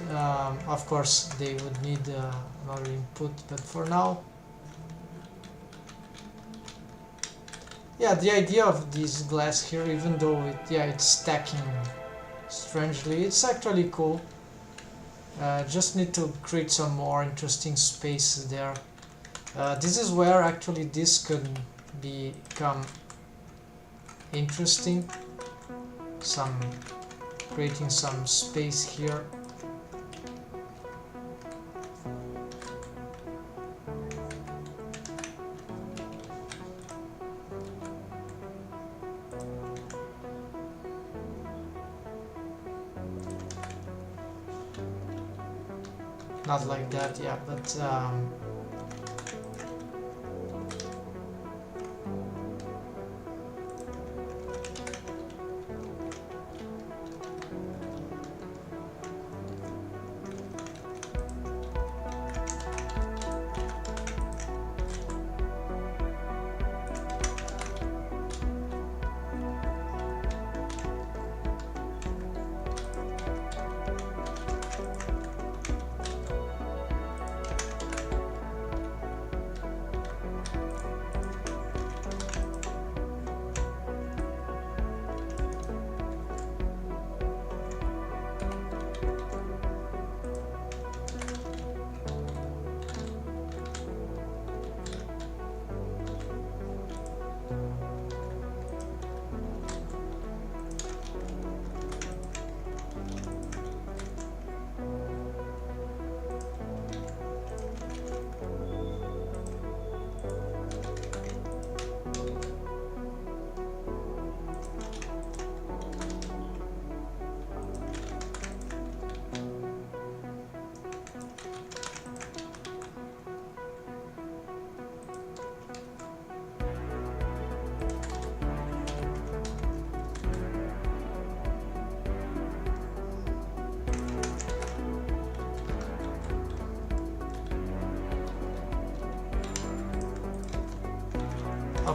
Of course, they would need another input, but for now, yeah, the idea of this glass here, even though it's stacking strangely, it's actually cool. Just need to create some more interesting spaces there. This is where actually this could become interesting. Creating some space here. Not like that, yeah, but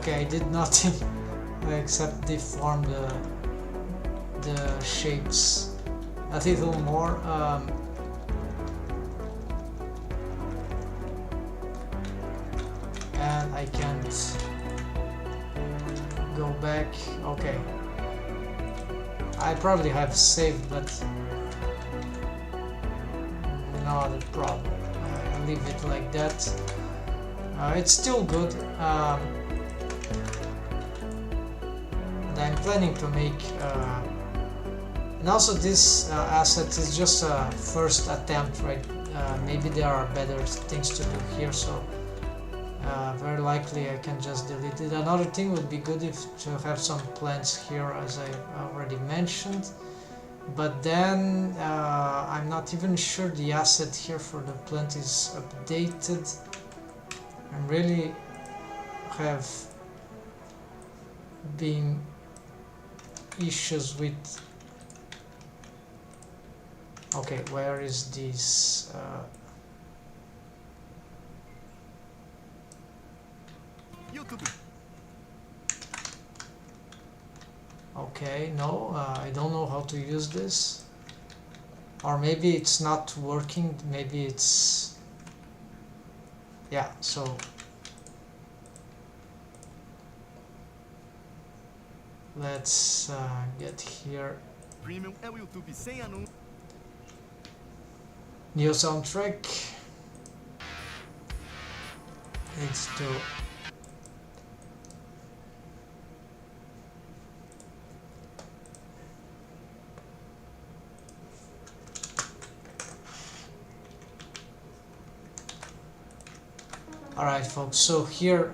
Okay, I did nothing except deform the shapes a little more. And I can't go back. Okay, I probably have saved, but not a problem. I leave it like that. It's still good. And I'm planning to make and also this asset is just a first attempt, right? Maybe there are better things to do here, so very likely I can just delete it. Another thing would be good if to have some plants here, as I already mentioned, but then I'm not even sure the asset here for the plant is updated. I really have been issues with. Okay, where is this? Okay, no, I don't know how to use this. Or maybe it's not working, maybe it's... Yeah, so... Let's get here. New soundtrack. Needs to... Alright folks, so here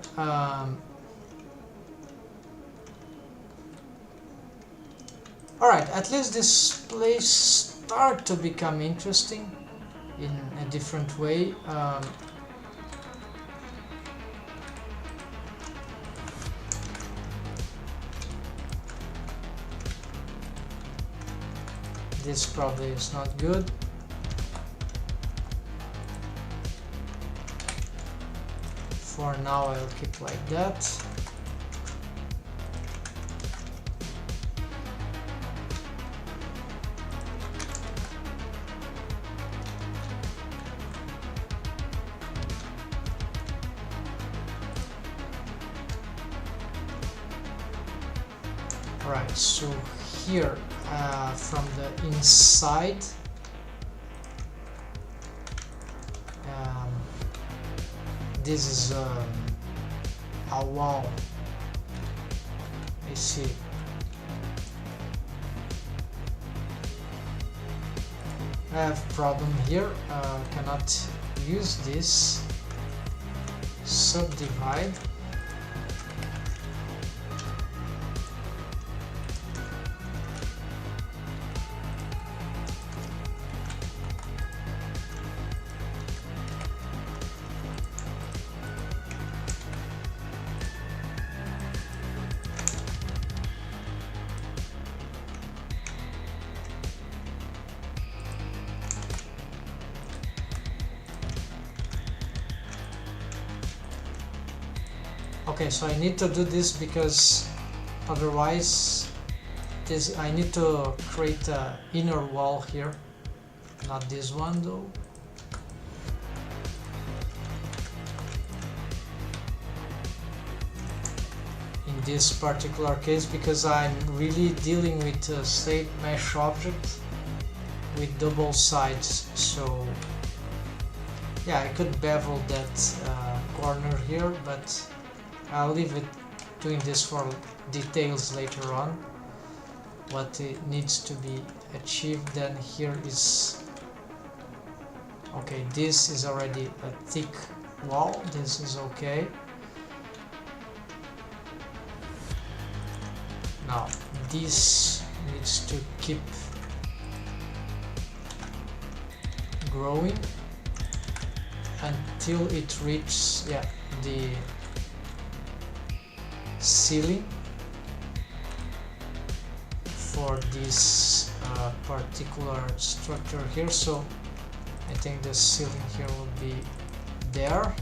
alright, at least this place start to become interesting in a different way. This probably is not good. For now I'll keep like that. Alright, so here from the inside this is a wall. I see. I have a problem here. Cannot use this subdivide. Okay, so I need to do this because otherwise I need to create an inner wall here, not this one though. In this particular case, because I'm really dealing with a state mesh object with double sides, so yeah, I could bevel that corner here, but I'll leave it doing this for details later on. What it needs to be achieved then here is... Okay, this is already a thick wall, this is okay. Now, this needs to keep growing until it reaches, yeah, the ceiling for this particular structure here. So I think the ceiling here will be there.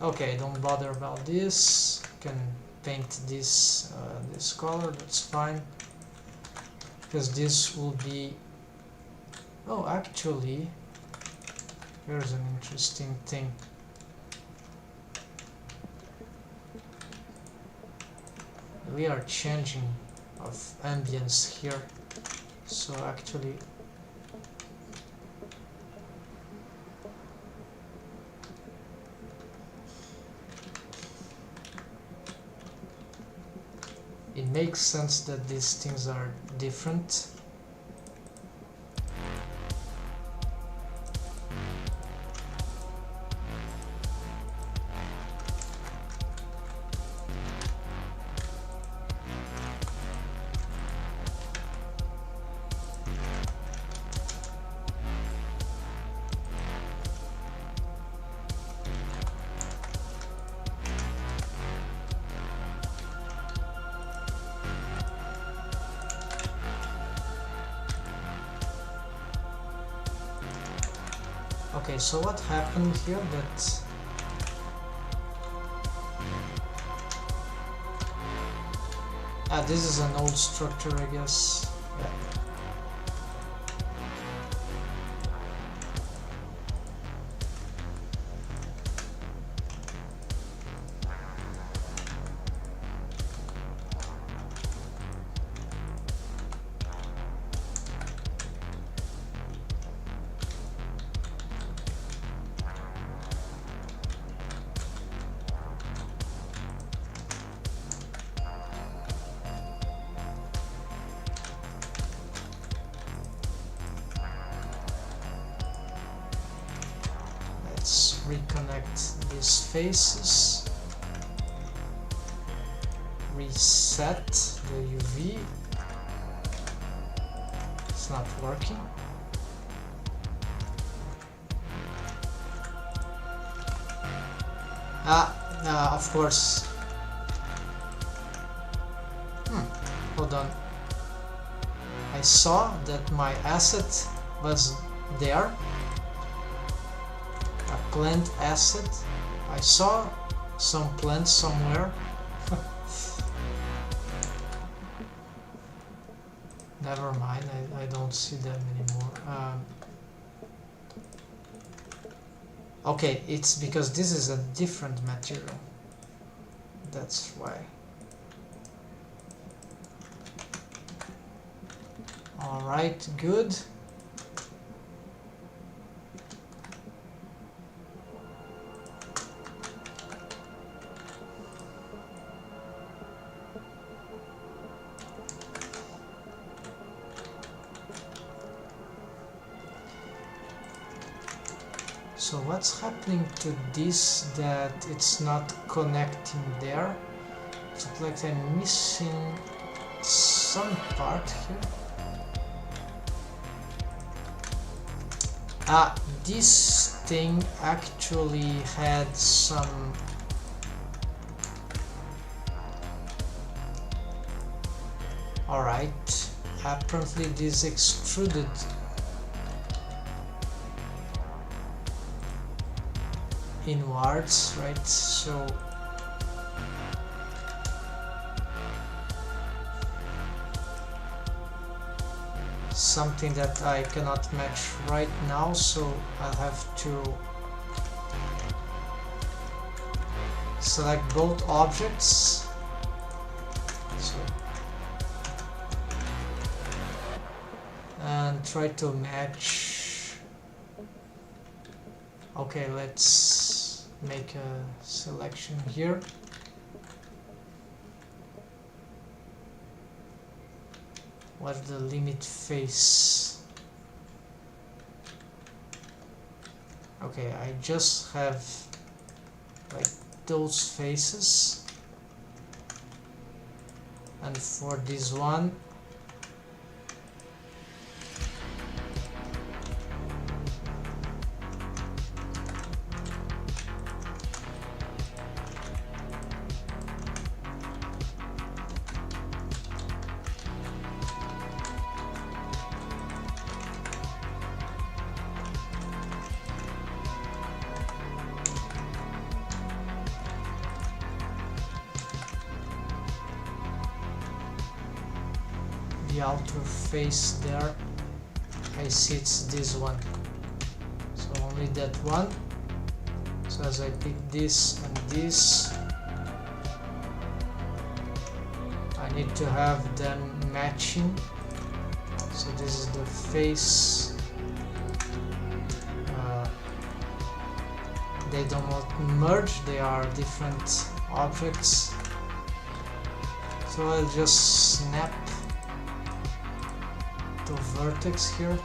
Okay, don't bother about this. Can paint this this color, that's fine, because this will be... Oh, actually, here's an interesting thing. We are changing of ambience here, so actually it makes sense that these things are different. Okay, so what happened here that this is an old structure, I guess. Yeah. Let's reconnect these faces, reset the UV. It's not working. Of course. Hold on. I saw that my asset was there. Plant asset. I saw some plants somewhere. Never mind, I don't see them anymore. Okay, it's because this is a different material. That's why. Alright, good. So what's happening to this that it's not connecting there? It's like I'm missing some part here. This thing actually had some... Alright, apparently this extruded inwards, right? So something that I cannot match right now, so I'll have to select both objects. So, and try to match. Okay, let's make a selection here. What's the limit face? Okay, I just have like those faces, and for this one the outer face there. I see it's this one, so only that one. So as I pick this and this, I need to have them matching. So this is the face. They do not merge, they are different objects. So I'll just snap the vertex here.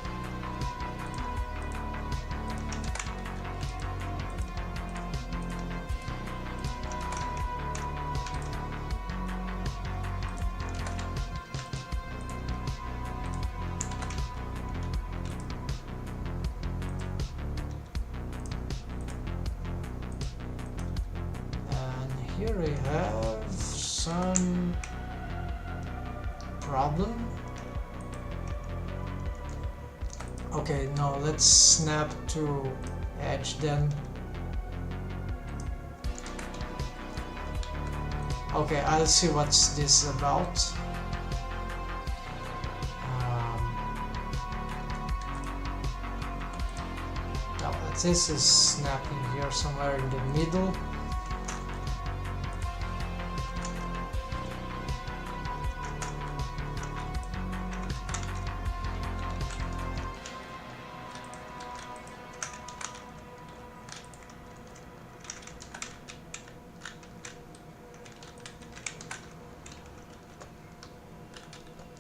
Here I have some problem. Okay, no, let's snap to edge then. Okay, I'll see what's this about. Now, this is snapping here somewhere in the middle.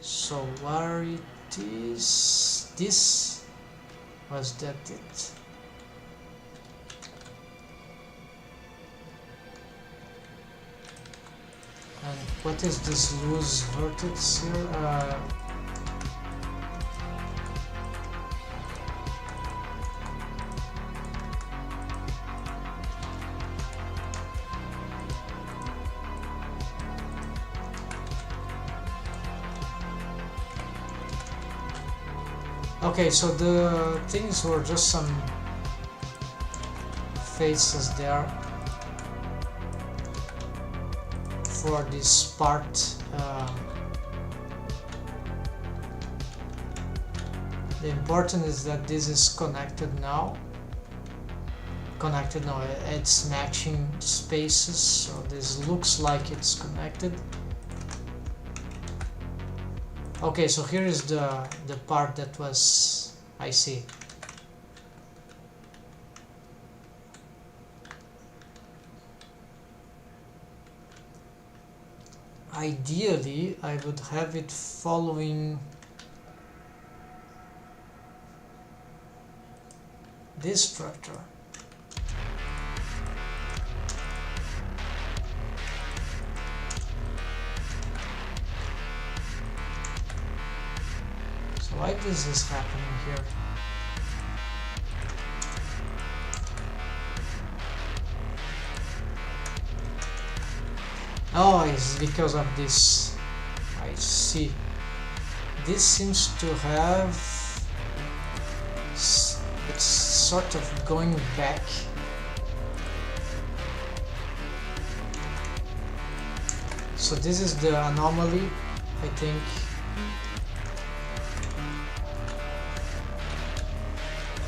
So where it is, this, was that it? And what is this loose vertex here? Okay, so the things were just some faces there for this part. The important is that this is connected now. Connected now, it's matching spaces, so this looks like it's connected. Okay, so here is the part that was, I see. Ideally, I would have it following this structure. Why is this happening here? Oh, it's because of this. I see. This seems to have... it's sort of going back. So this is the anomaly, I think.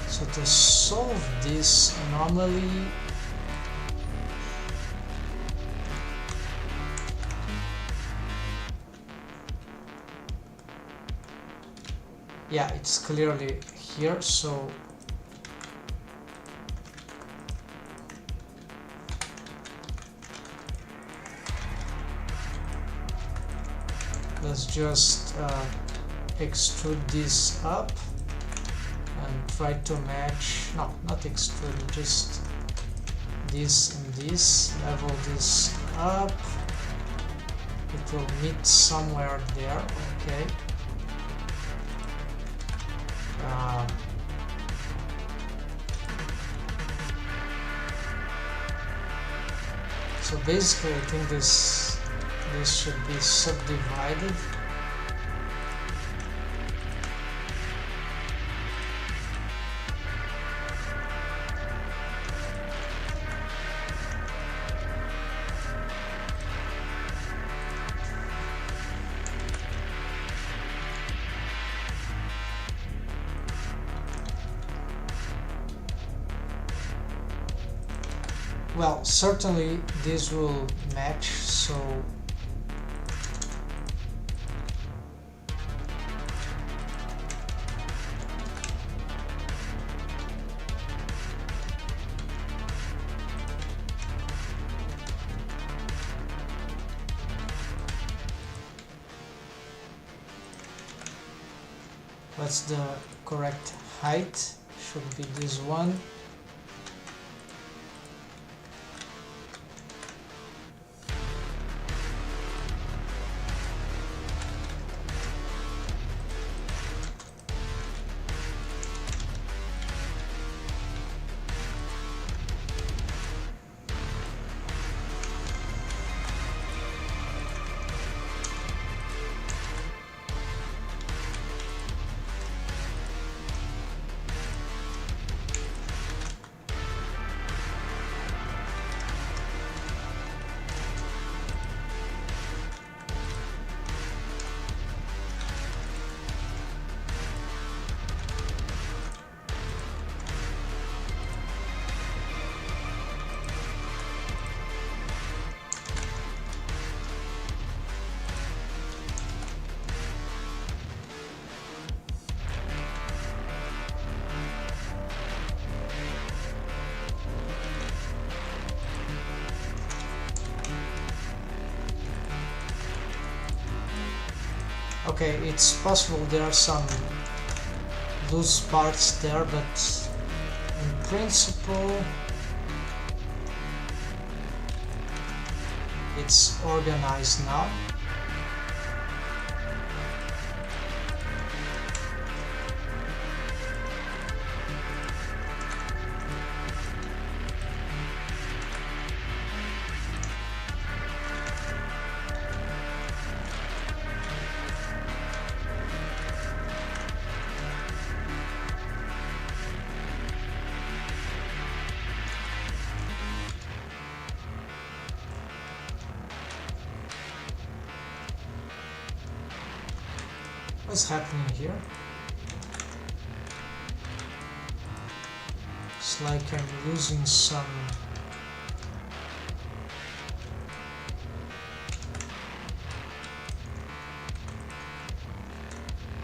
So to solve this anomaly, yeah, it's clearly here, so let's just extrude this up and try to match, no, not extrude, just this and this, level this up, it will meet somewhere there, okay. So basically I think this should be subdivided. well, certainly this will match, so what's the correct height? Should be this one. Okay, it's possible there are some loose parts there, but in principle it's organized now. What's happening here? It's like I'm losing some.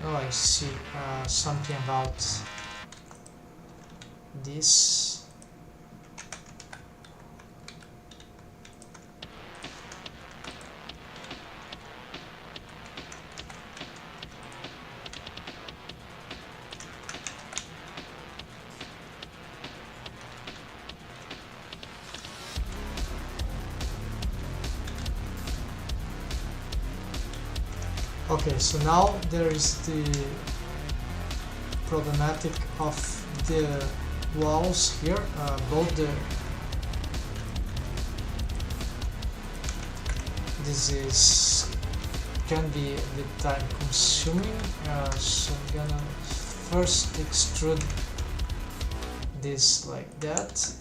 Oh, I see. Something about this. Okay, so now there is the problematic of the walls here, both the this can be a bit time consuming, so I'm gonna first extrude this like that.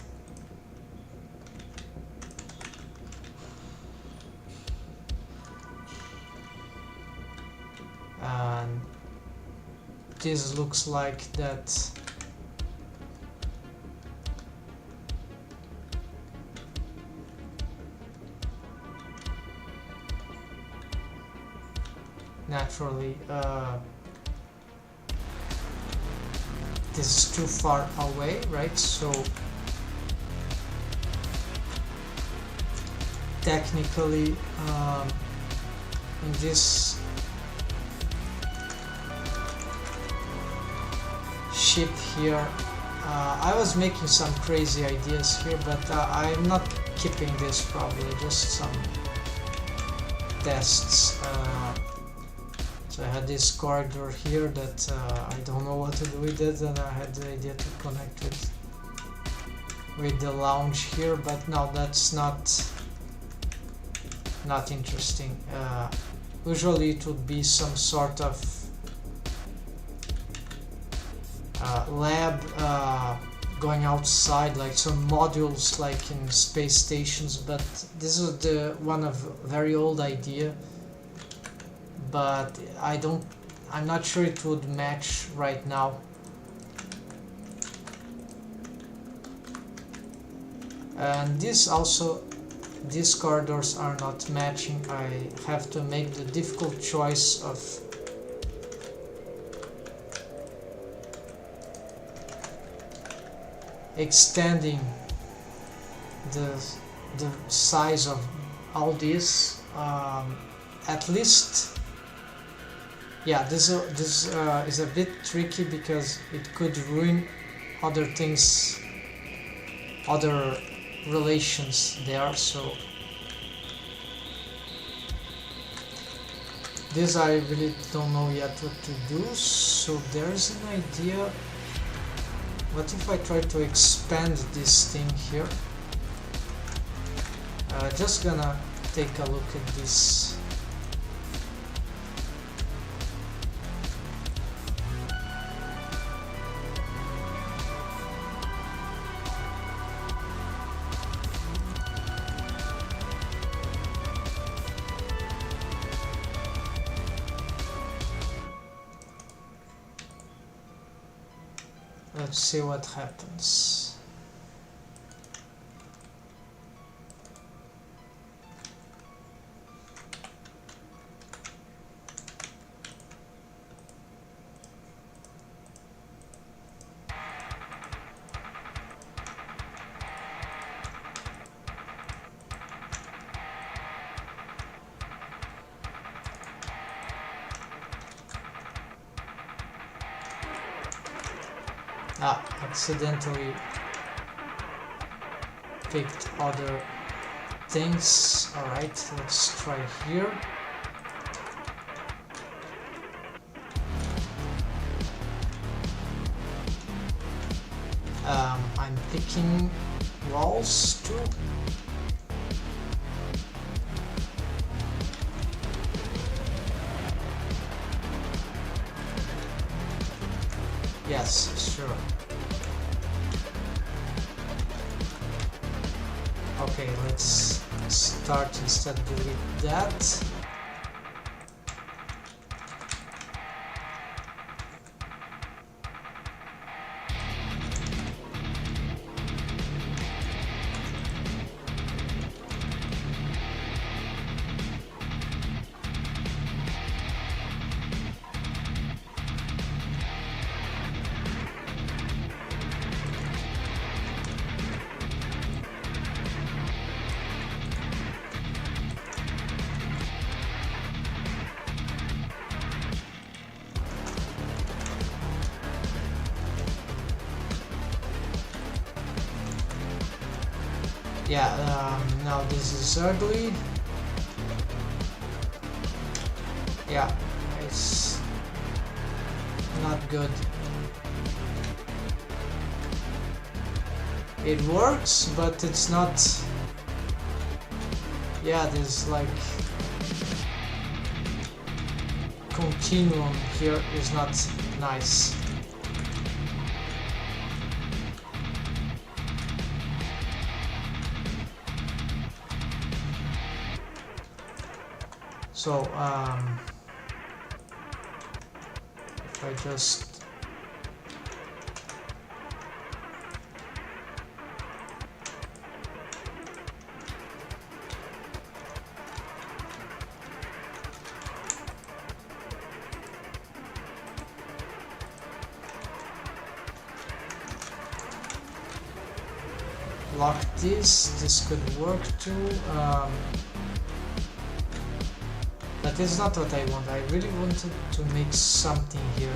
And this looks like that. Naturally, this is too far away, right? So technically, in this ship here, I was making some crazy ideas here, but I'm not keeping this, probably just some tests. So I had this corridor here that I don't know what to do with it, and I had the idea to connect it with the lounge here, but no, that's not interesting. Usually it would be some sort of lab going outside, like some modules like in space stations, but this is the one of very old idea, but I'm not sure it would match right now. And these corridors are not matching. I have to make the difficult choice of extending the size of all these. At least, yeah, this is a bit tricky because it could ruin other things, other relations there. So this I really don't know yet what to do. So there's an idea. What if I try to expand this thing here? Just gonna take a look at this. Let's see what happens. Accidentally picked other things. Alright, let's try here. I'm picking walls too. Yes, sure. Okay, let's start instead delete that. Yeah, now this is ugly. Yeah, it's not good. It works, but it's not. Yeah, there's like continuum here is not nice. So if I just lock this could work too. But it's not what I want. I really wanted to make something here.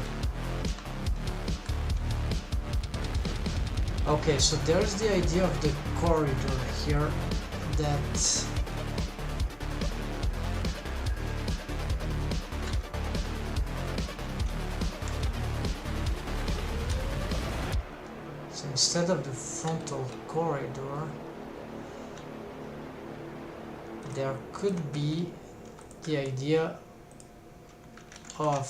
Okay, so there's the idea of the corridor here that so instead of the frontal corridor there could be the idea of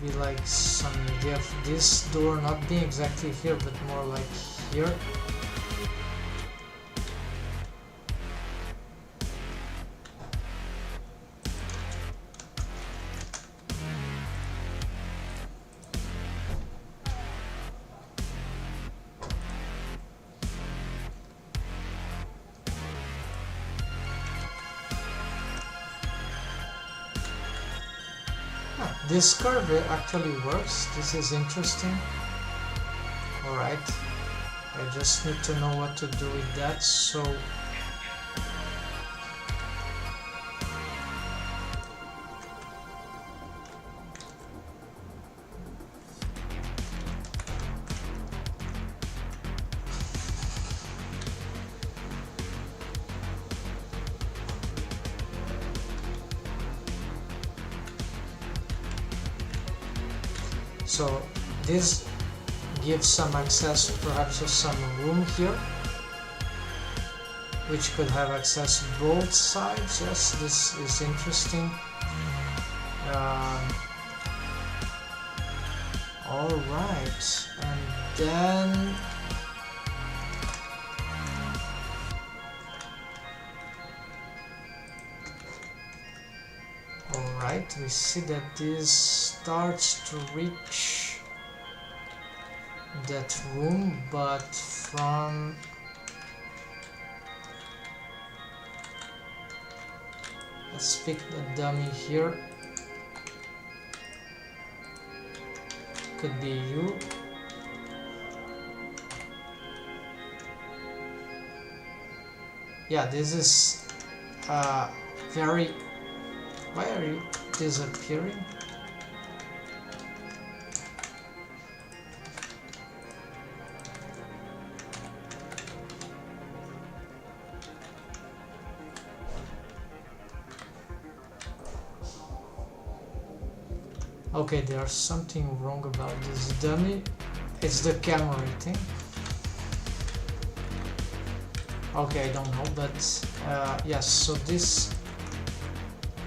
be like some idea of this door not being exactly here but more like here. This curve actually works. This is interesting. Alright, I just need to know what to do with that. So this gives some access perhaps to some room here, which could have access both sides. Yes, this is interesting. Alright, and then alright, we see that this starts to reach that room, but from let's pick the dummy here. Could be you. Yeah, this is very... Why are you disappearing? Okay, there's something wrong about this dummy. It's the camera, I think. Okay, I don't know, but yes, so this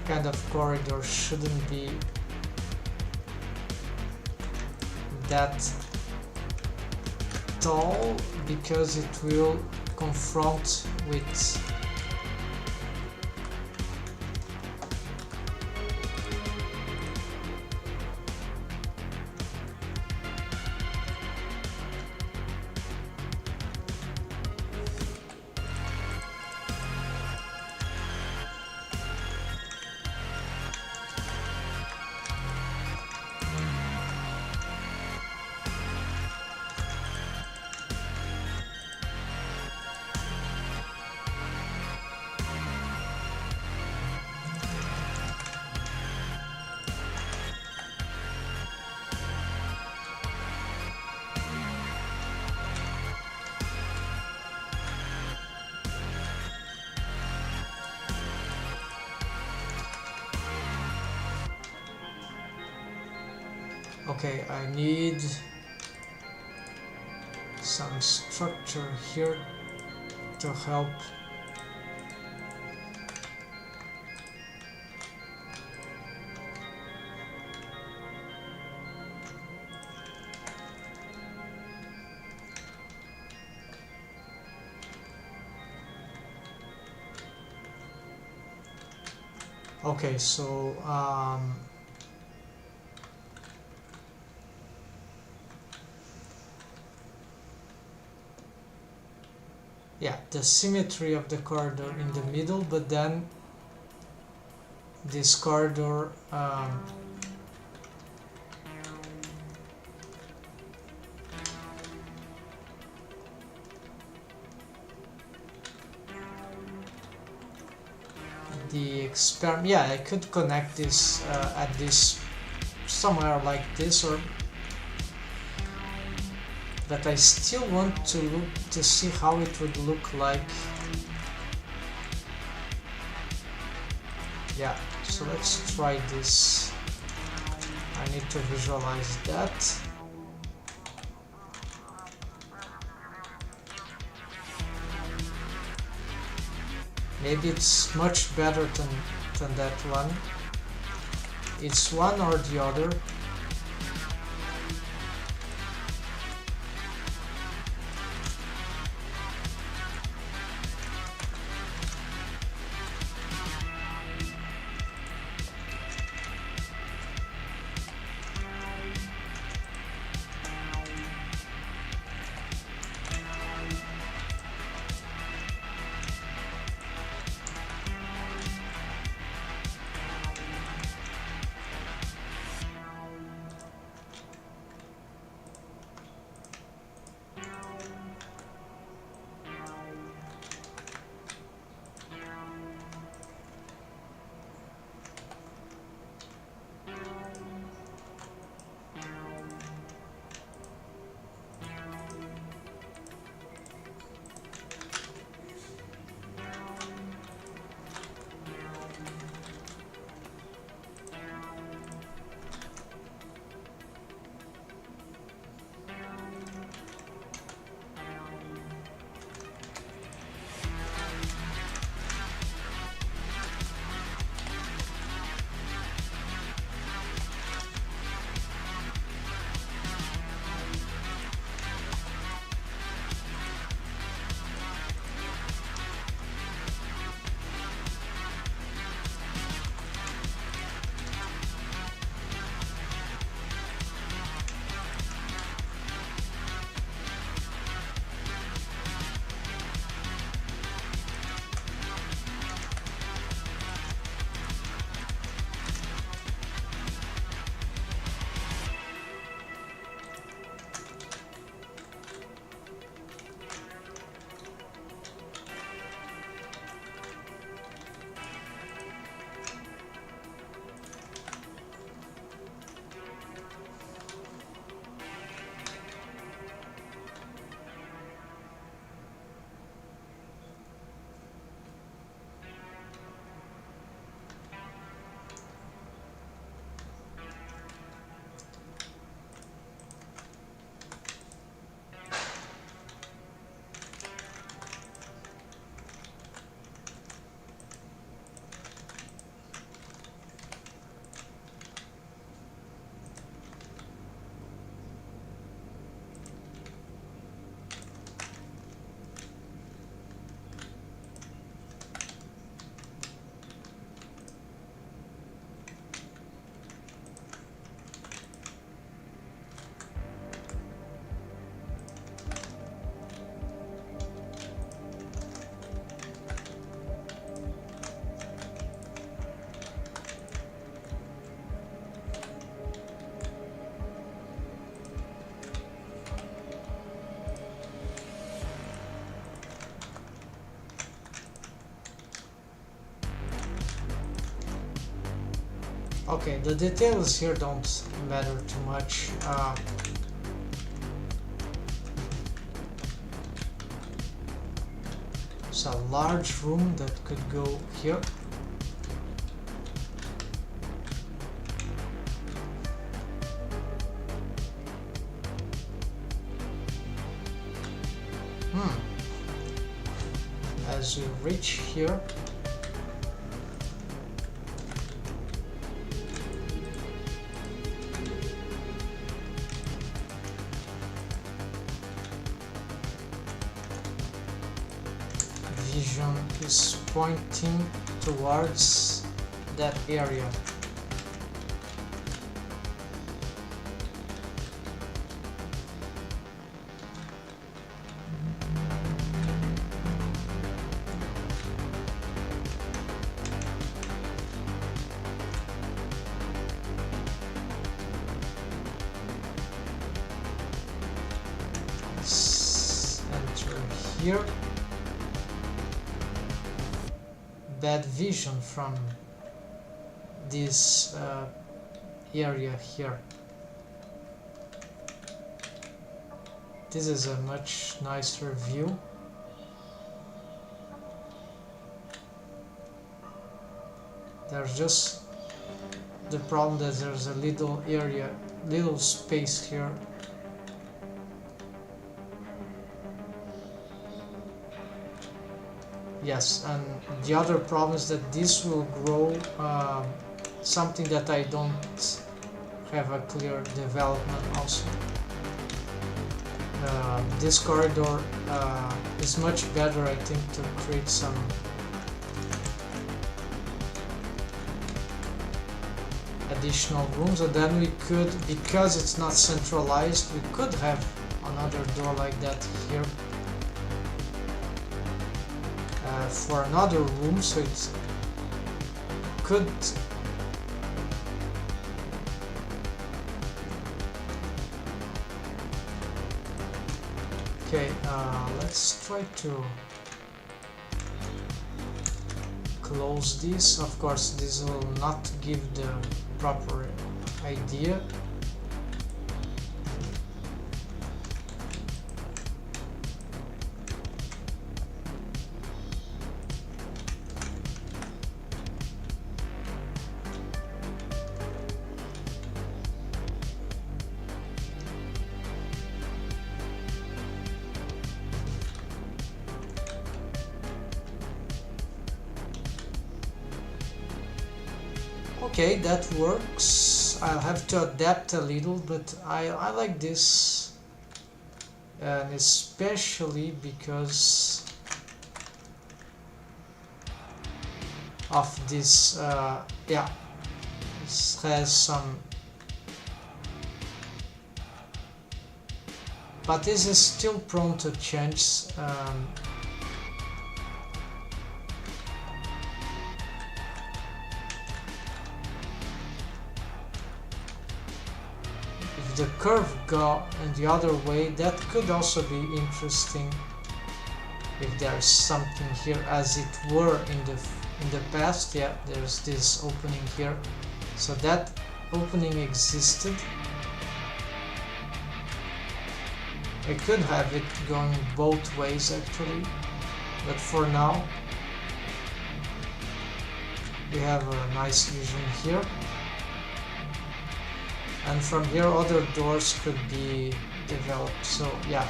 kind of corridor shouldn't be that tall because it will confront with okay, I need some structure here to help. Okay, so yeah, the symmetry of the corridor in the middle, but then this corridor the experiment, yeah, I could connect this at this somewhere like this, or but I still want to look to see how it would look like. Yeah, so let's try this. I need to visualize that. Maybe it's much better than that one. It's one or the other. Okay, the details here don't matter too much. It's a large room that could go here. As we reach here, vision is pointing towards that area. Let's enter here. Bad vision from this area here. This is a much nicer view. There's just the problem that there's a little area, little space here. Yes, and the other problem is that this will grow something that I don't have a clear development also. This corridor is much better, I think, to create some additional rooms, and then we could, because it's not centralized, we could have another door like that here. For another room, so it could okay, let's try to close this. Of course, this will not give the proper idea. Okay, that works. I'll have to adapt a little, but I like this, and especially because of this, yeah, this has some, but this is still prone to change. The curve go in the other way, that could also be interesting if there's something here as it were in the past. Yeah, there's this opening here, so that opening existed. I could have it going both ways actually, but for now we have a nice vision here. And from here other doors could be developed, so yeah.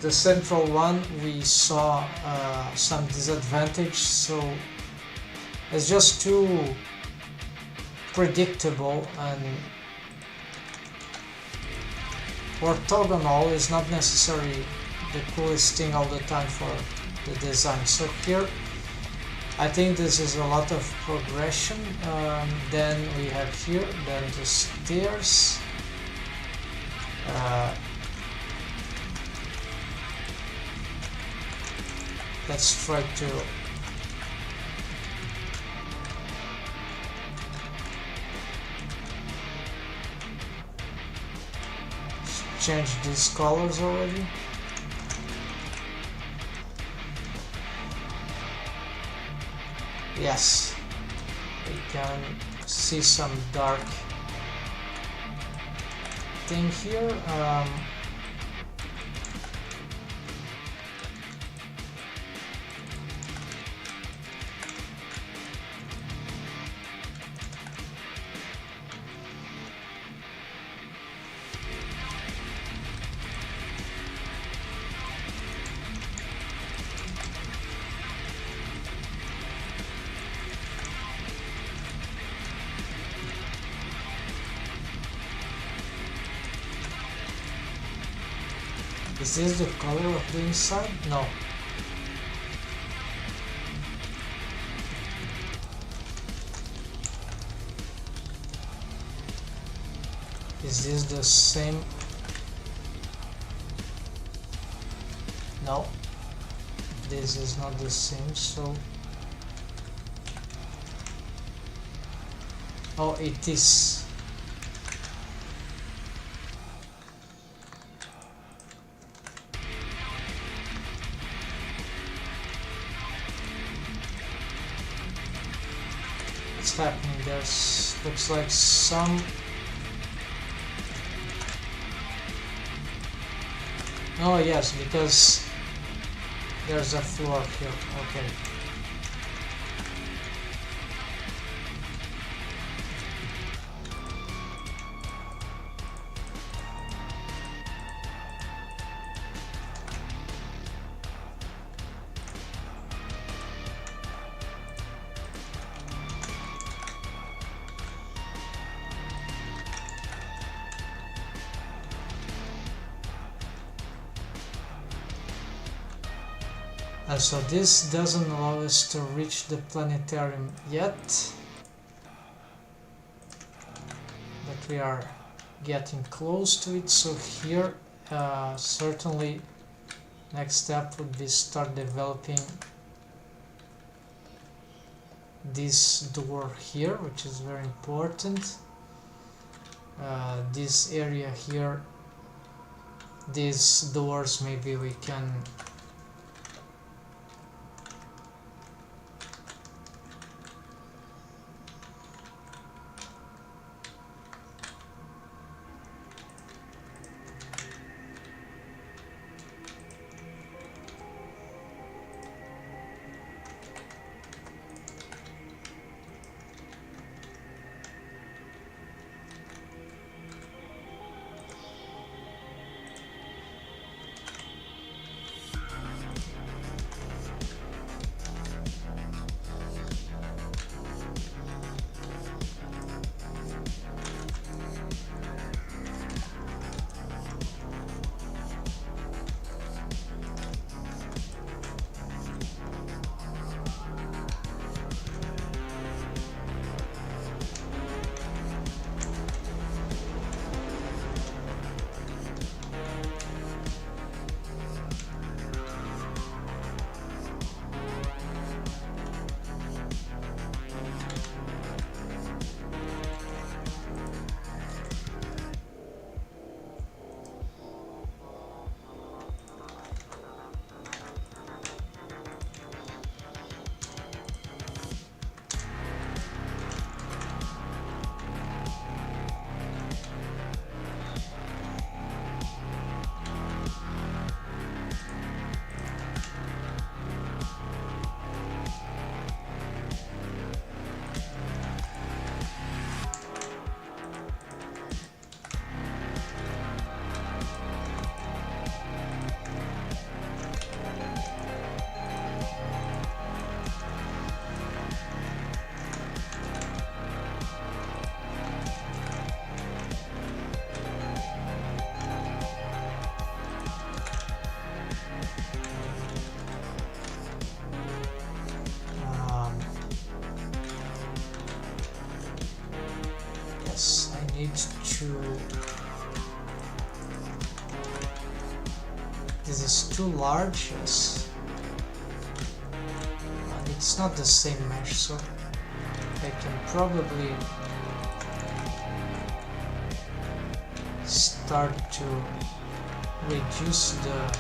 The central one we saw some disadvantage, so it's just too predictable, and orthogonal is not necessarily the coolest thing all the time for the design. So here I think this is a lot of progression. Then we have here, then the stairs. Let's try to change these colors already. Yes, we can see some dark thing here. Is this the color of the inside? No. Is this the same? No. This is not the same, so... Oh, it is. What's happening? There's looks like some... Oh yes, because there's a floor here. Okay. So this doesn't allow us to reach the planetarium yet, but we are getting close to it. So here certainly next step would be start developing this door here, which is very important. This area here, these doors, maybe we can need to... This is too large, yes. And it's not the same mesh, so I can probably start to reduce the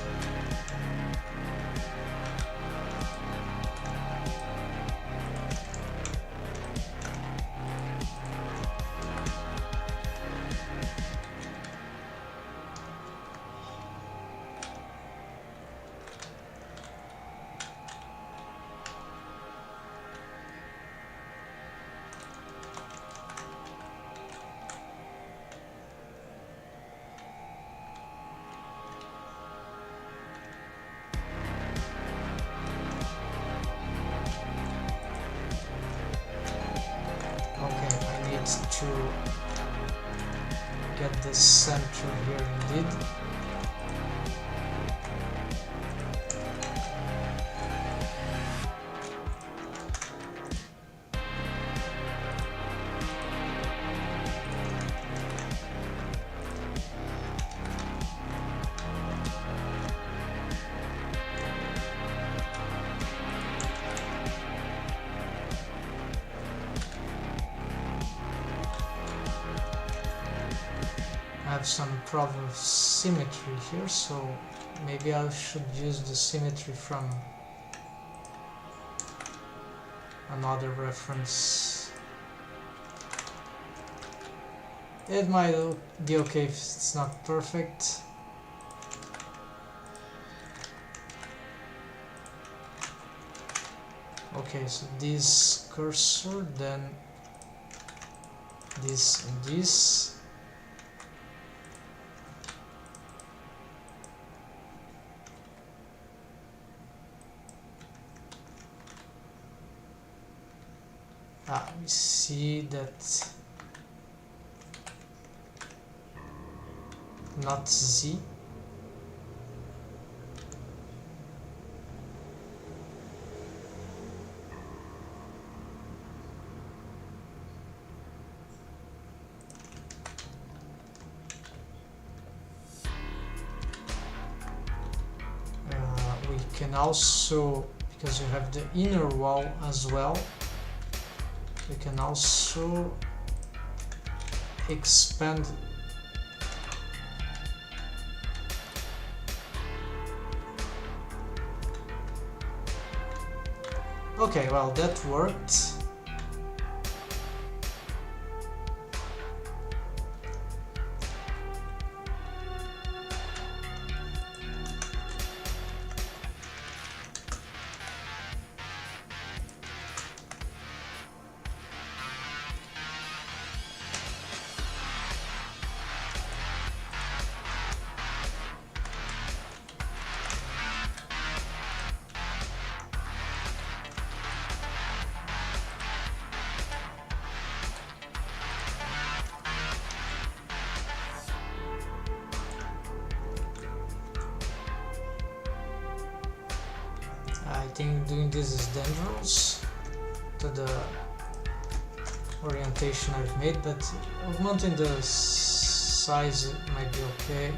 to get the center here indeed. I have some problem with symmetry here, so maybe I should use the symmetry from another reference. It might be okay if it's not perfect. Okay, so this cursor, then this and this. We see that not Z. We can also, because you have the inner wall as well, we can also expand okay, well, that worked. I think doing this is dangerous to the orientation I've made, but augmenting the size might be okay.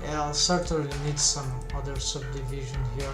Yeah, I'll certainly need some other subdivision here.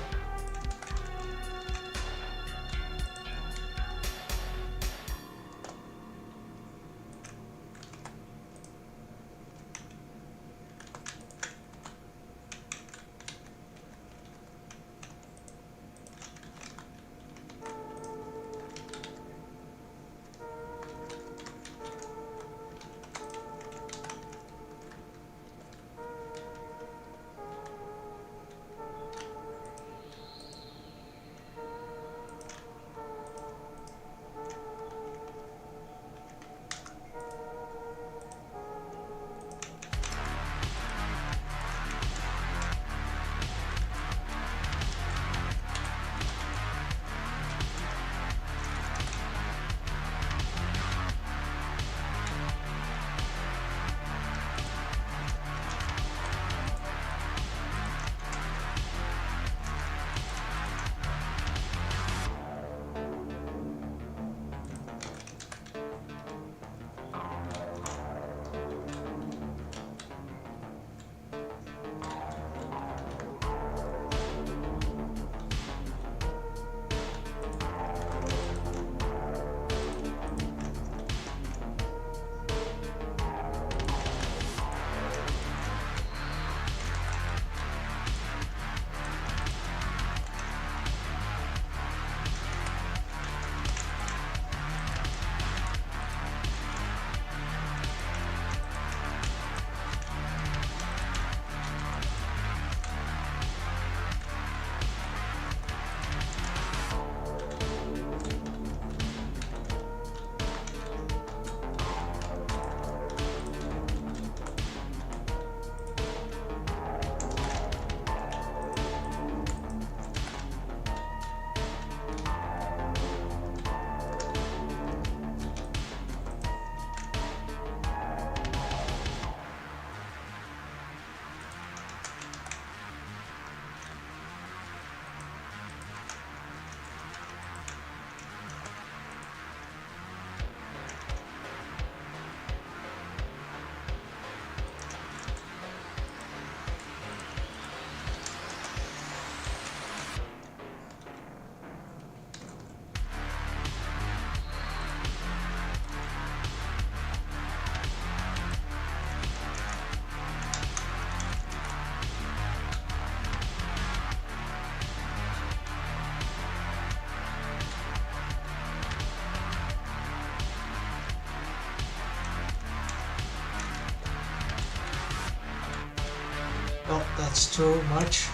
Oh, that's too much.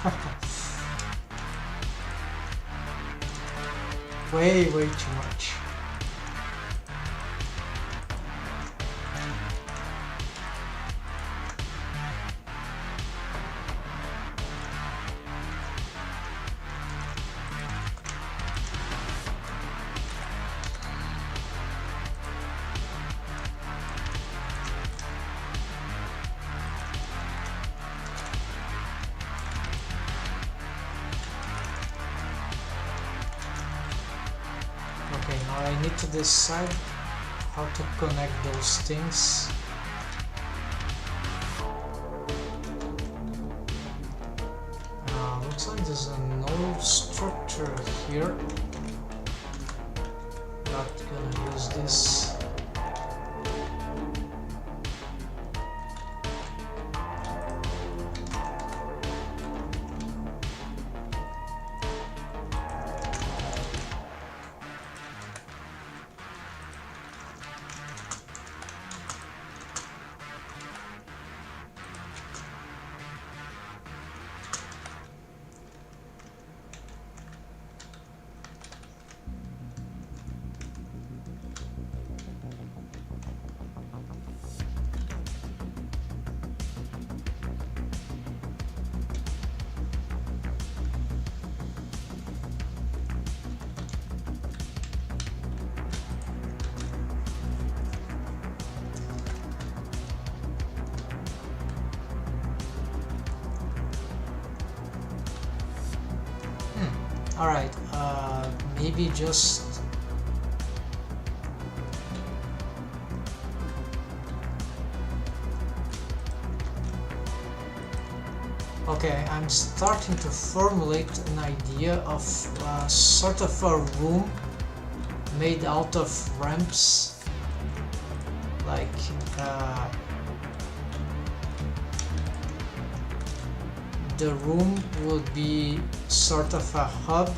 way too much. Okay, now I need to decide how to connect those things. Looks like there's a node structure here. Not gonna use this. Alright, maybe just... Okay, I'm starting to formulate an idea of sort of a room made out of ramps, like the room will be sort of a hub.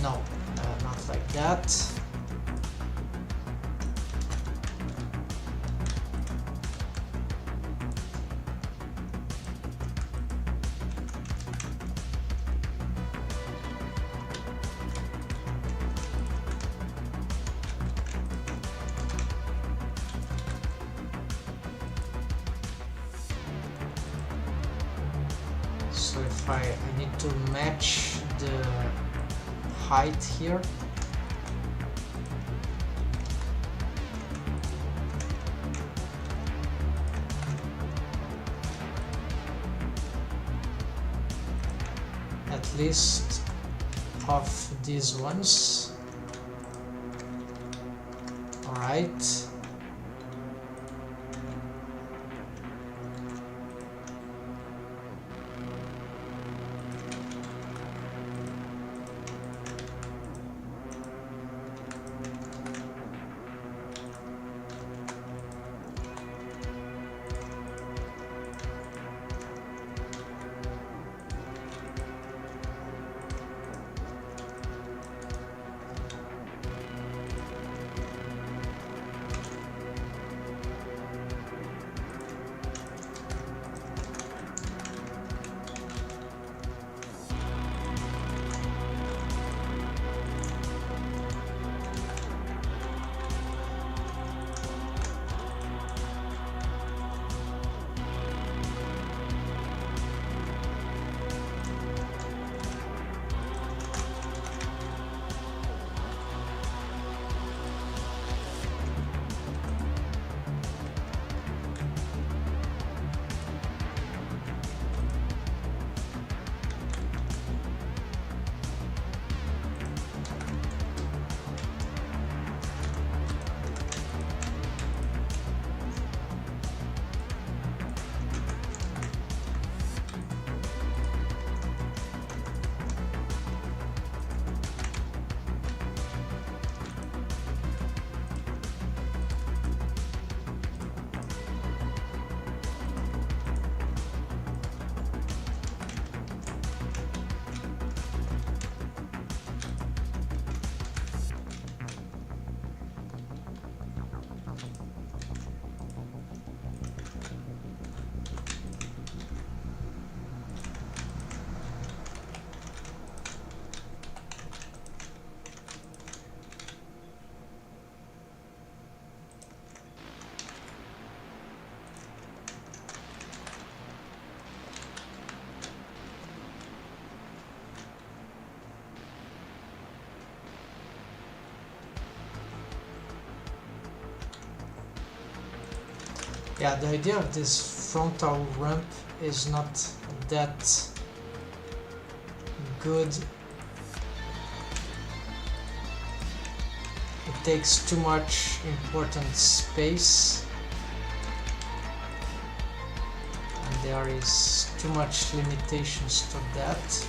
No, not like that. So if I need to match the height here. At least of these ones. All right. yeah, the idea of this frontal ramp is not that good. It takes too much important space, and there is too much limitations to that.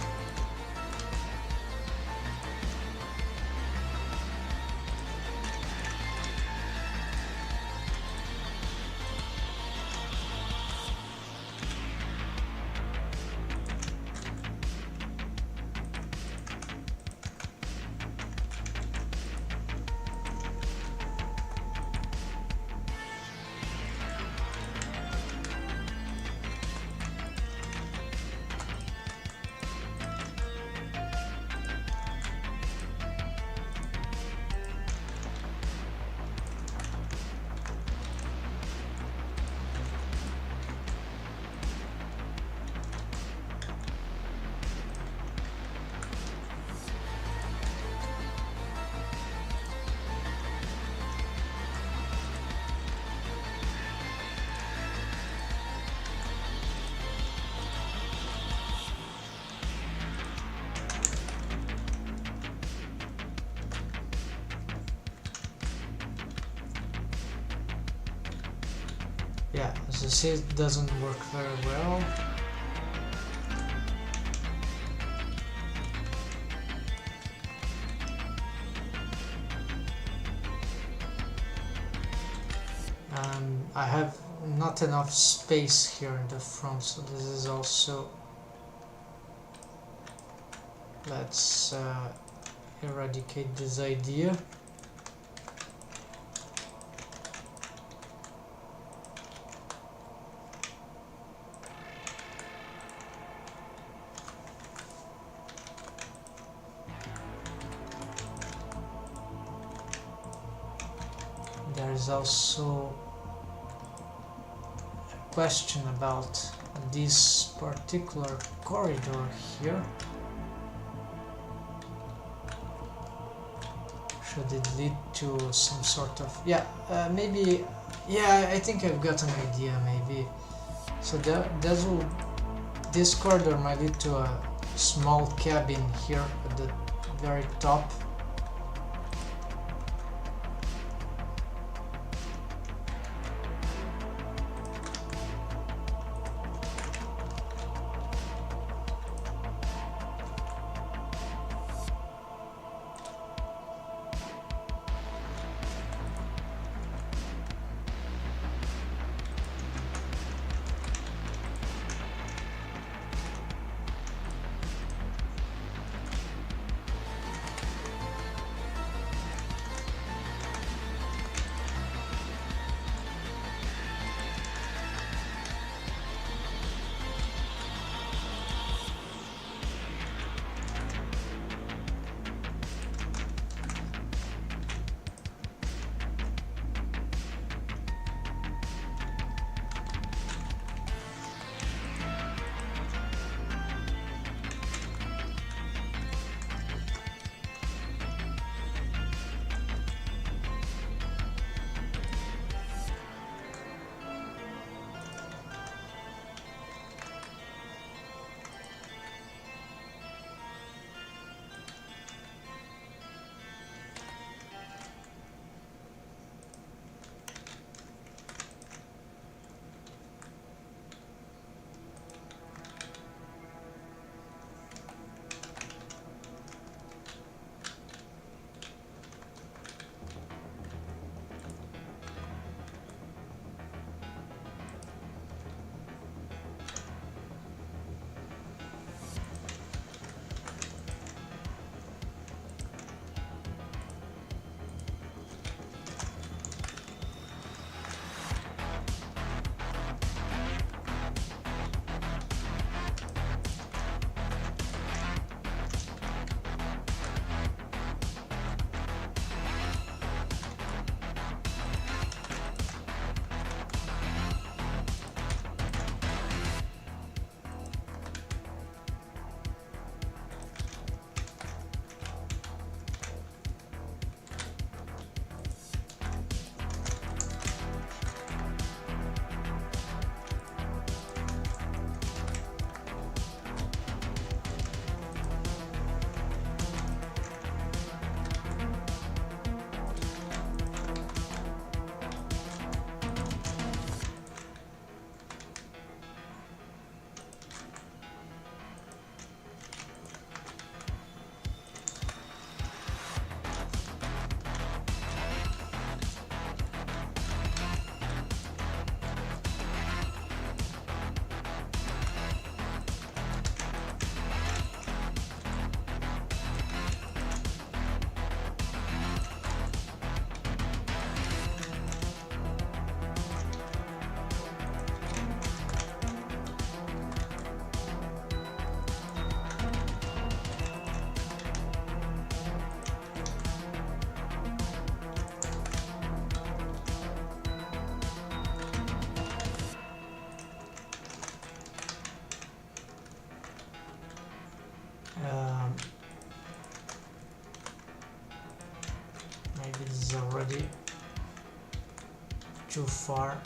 Yeah, as I say, it doesn't work very well. I have not enough space here in the front, so this is also... Let's eradicate this idea. There is also a question about this particular corridor here. Should it lead to some sort of... Yeah, maybe... Yeah, I think I've got an idea, maybe. So this corridor might lead to a small cabin here at the very top. um, maybe this is already too far.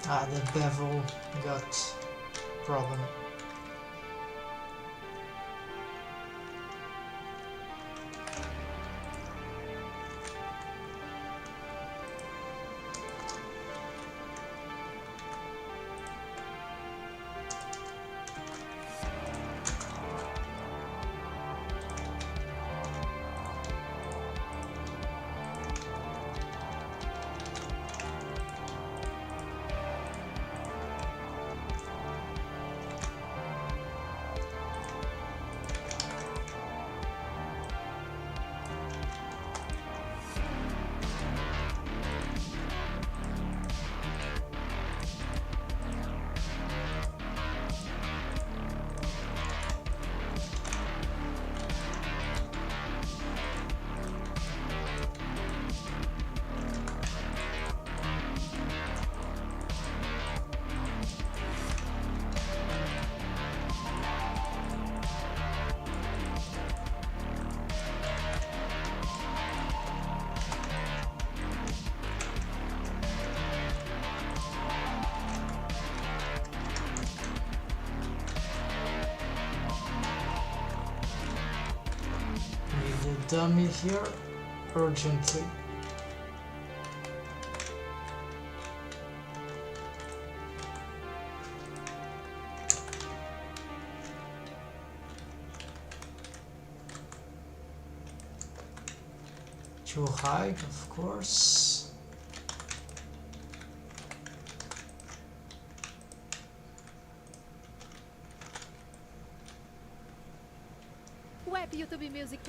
The bevel got problem. Dummy here urgently. Too high, of course. Web YouTube Music.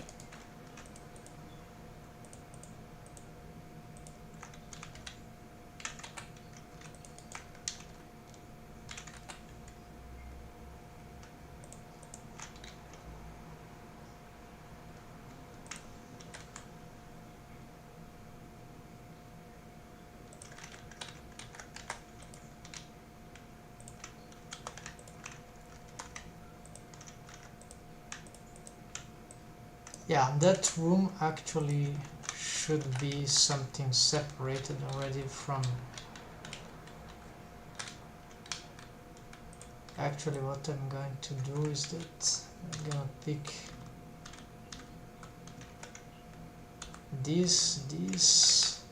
Yeah, that room actually should be something separated already from... Actually, what I'm going to do is that I'm gonna pick this.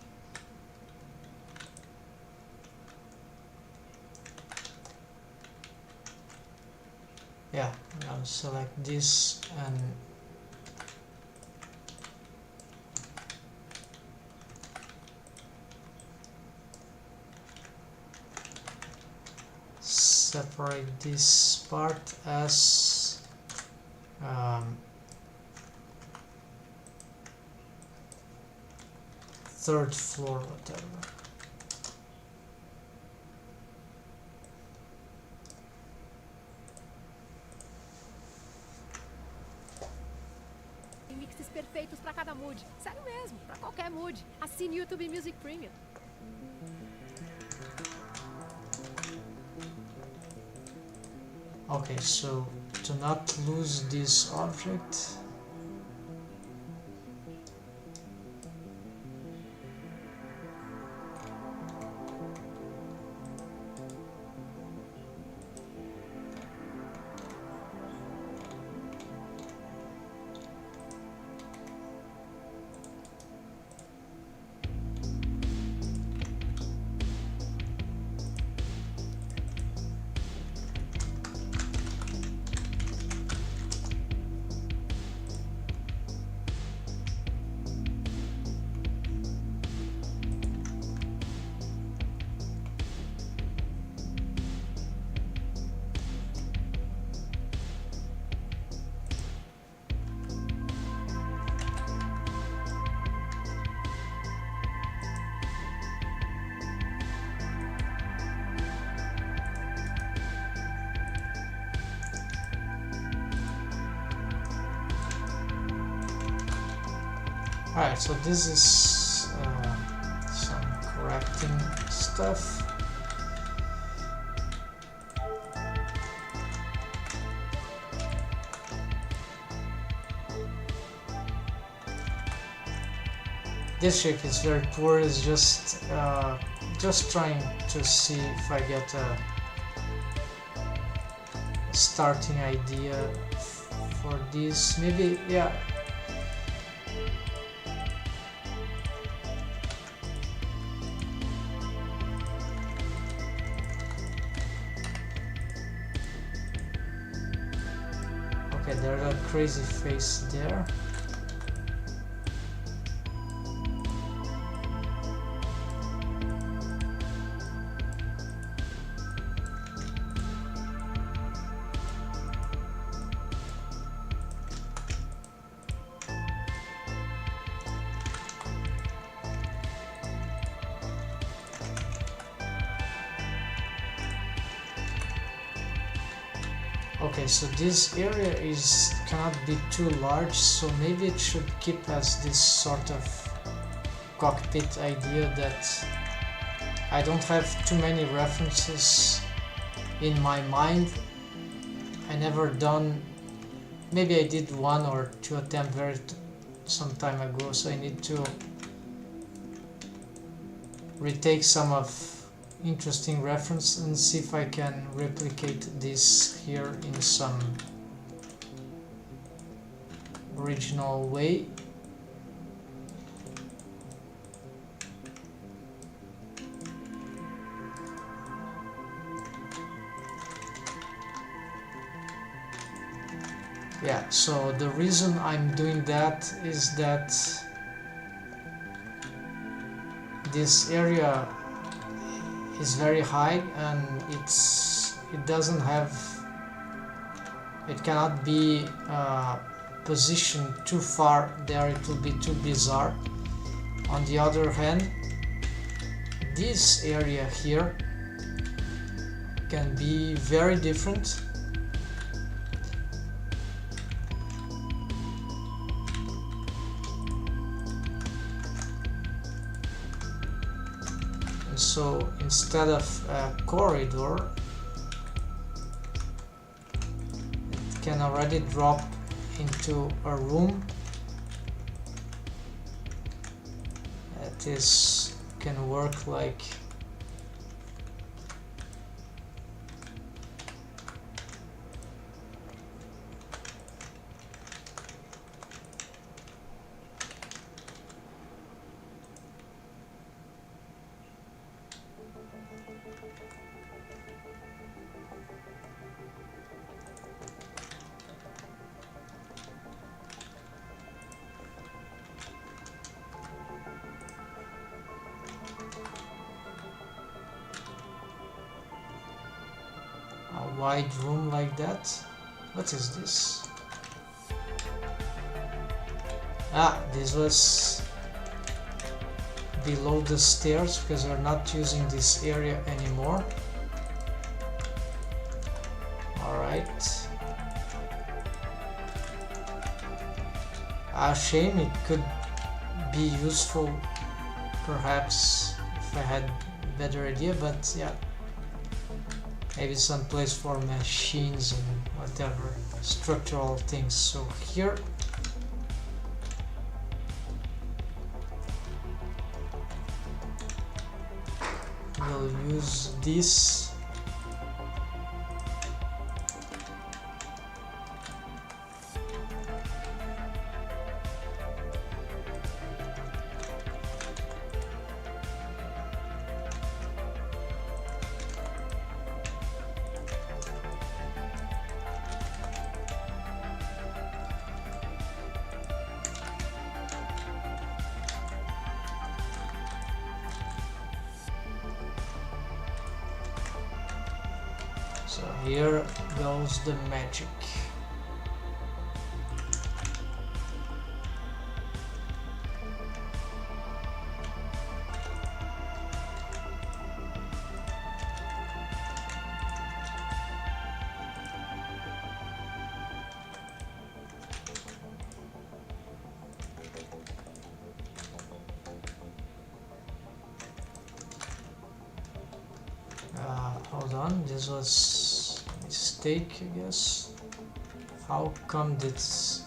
Yeah, I'm gonna select this and separate this part as third floor, whatever. Mixes perfeitos para cada mood. Sério mesmo, para qualquer mood. Assine YouTube Music Premium. Okay, so to not lose this object, alright, so this is some correcting stuff. This shape is very poor, it's just just trying to see if I get a starting idea for this. Maybe, yeah. Okay, there's a crazy face there. Okay, so this area cannot be too large, so maybe it should keep as this sort of cockpit idea that I don't have too many references in my mind. I never done, maybe I did one or two attempts some time ago, so I need to retake some of interesting reference and see if I can replicate this here in some original way. Yeah, so the reason I'm doing that is that this area is very high and it cannot be positioned too far there, it will be too bizarre. On the other hand, this area here can be very different. So instead of a corridor, it can already drop into a room that can work like a wide room like that. What is this? Ah, this was below the stairs because we're not using this area anymore. Alright. A shame, it could be useful perhaps if I had a better idea, but yeah. Maybe some place for machines and whatever structural things. So here we'll use this. So here goes the magic. Hold on, this was a mistake, I guess. How come this?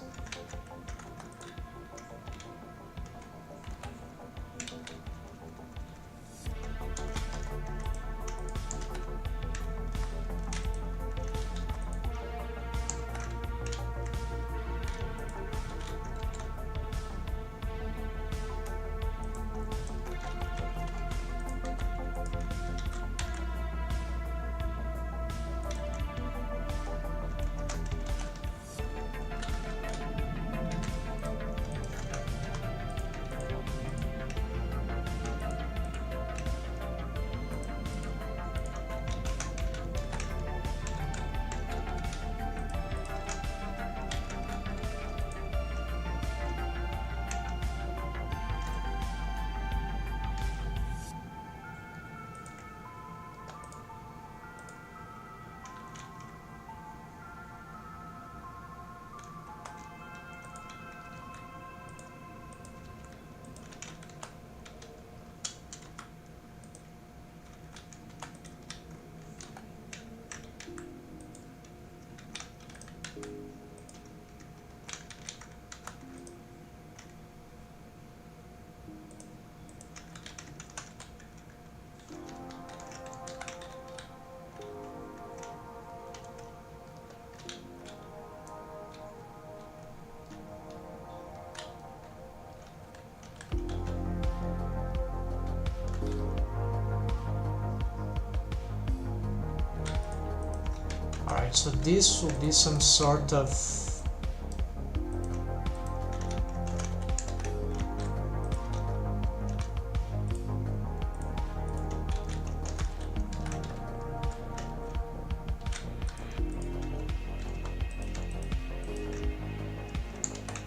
Alright, so this will be some sort of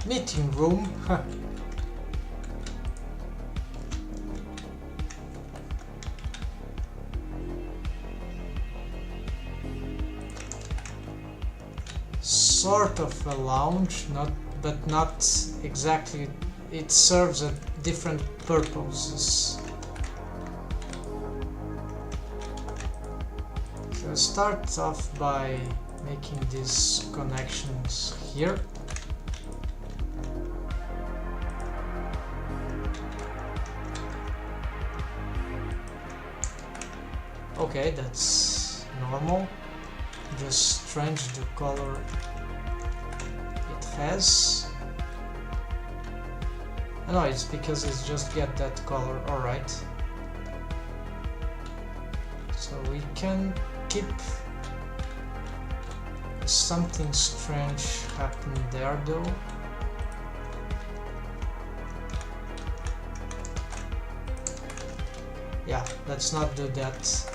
meeting room. Sort of a lounge, but not exactly. It serves a different purposes. So start off by making these connections here. Okay, that's normal. Just change the color it has. No, it's because it's just get that color. Alright. So we can keep something strange happening there though. Yeah, let's not do that.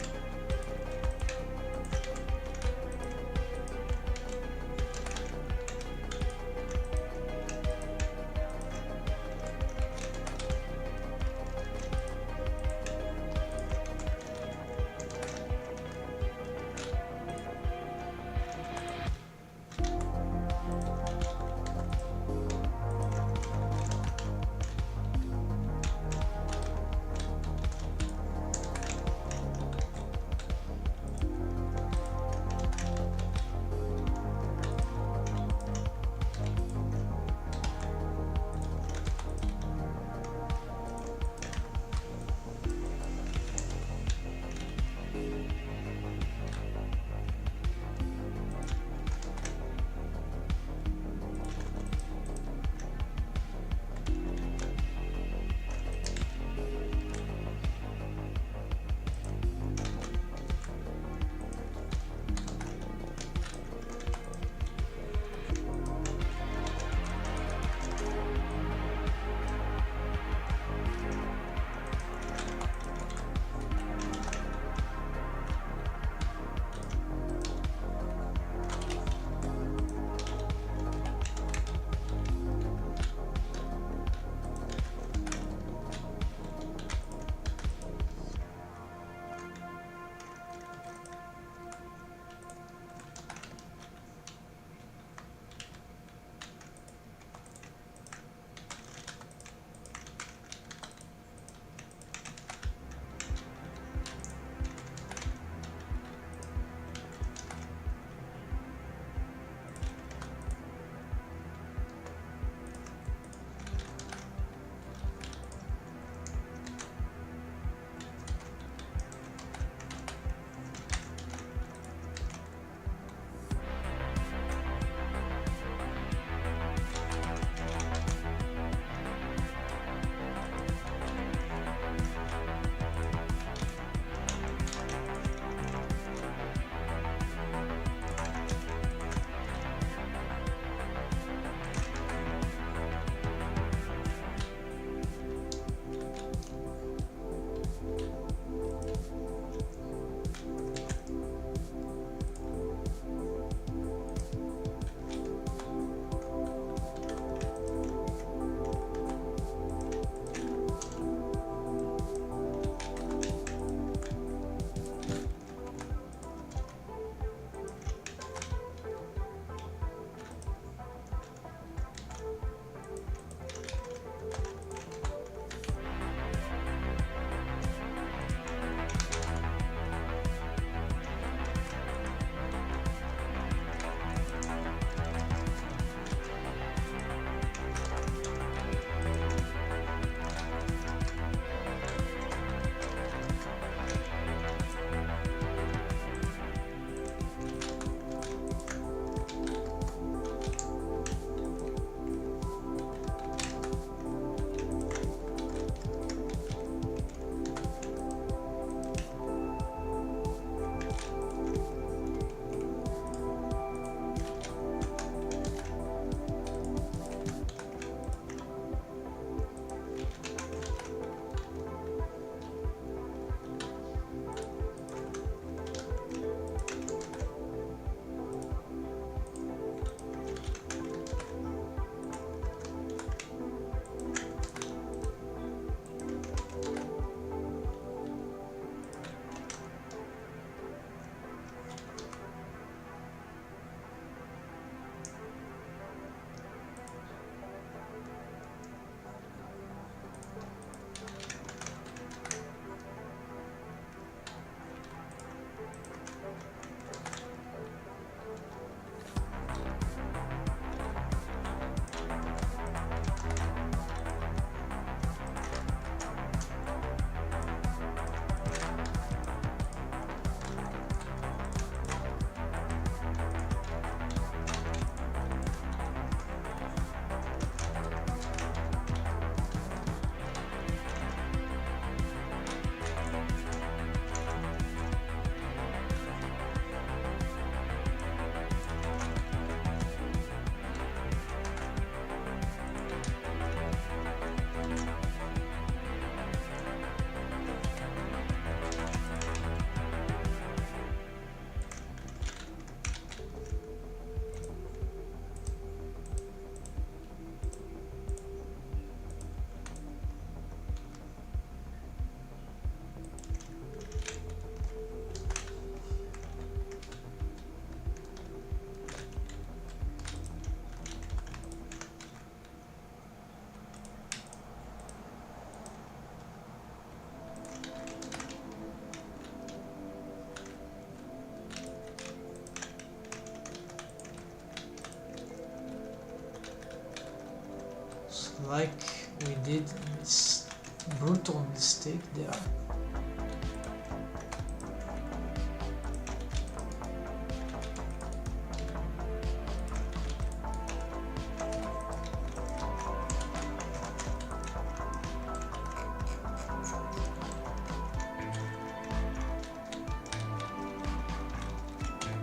like we did this brutal mistake there.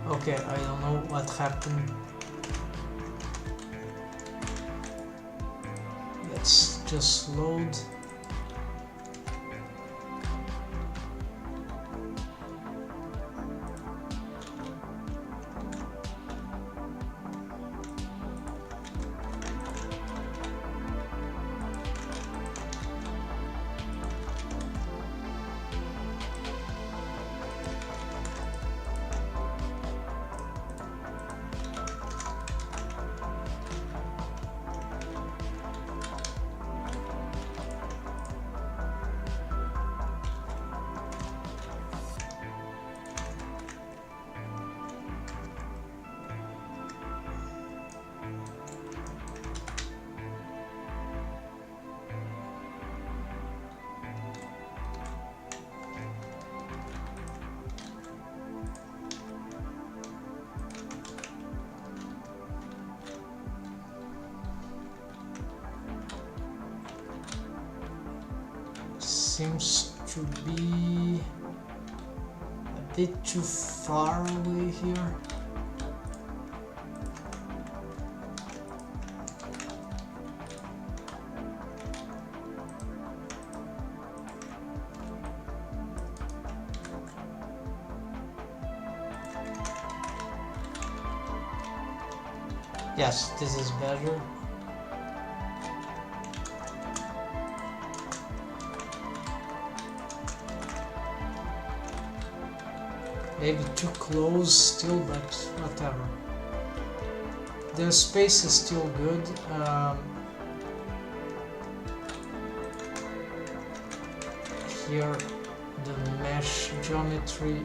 Okay, I don't know what happened. Let's just load. Seems to be a bit too far away here. Yes, this is better. Maybe too close still, but whatever. The space is still good. Here, the mesh geometry.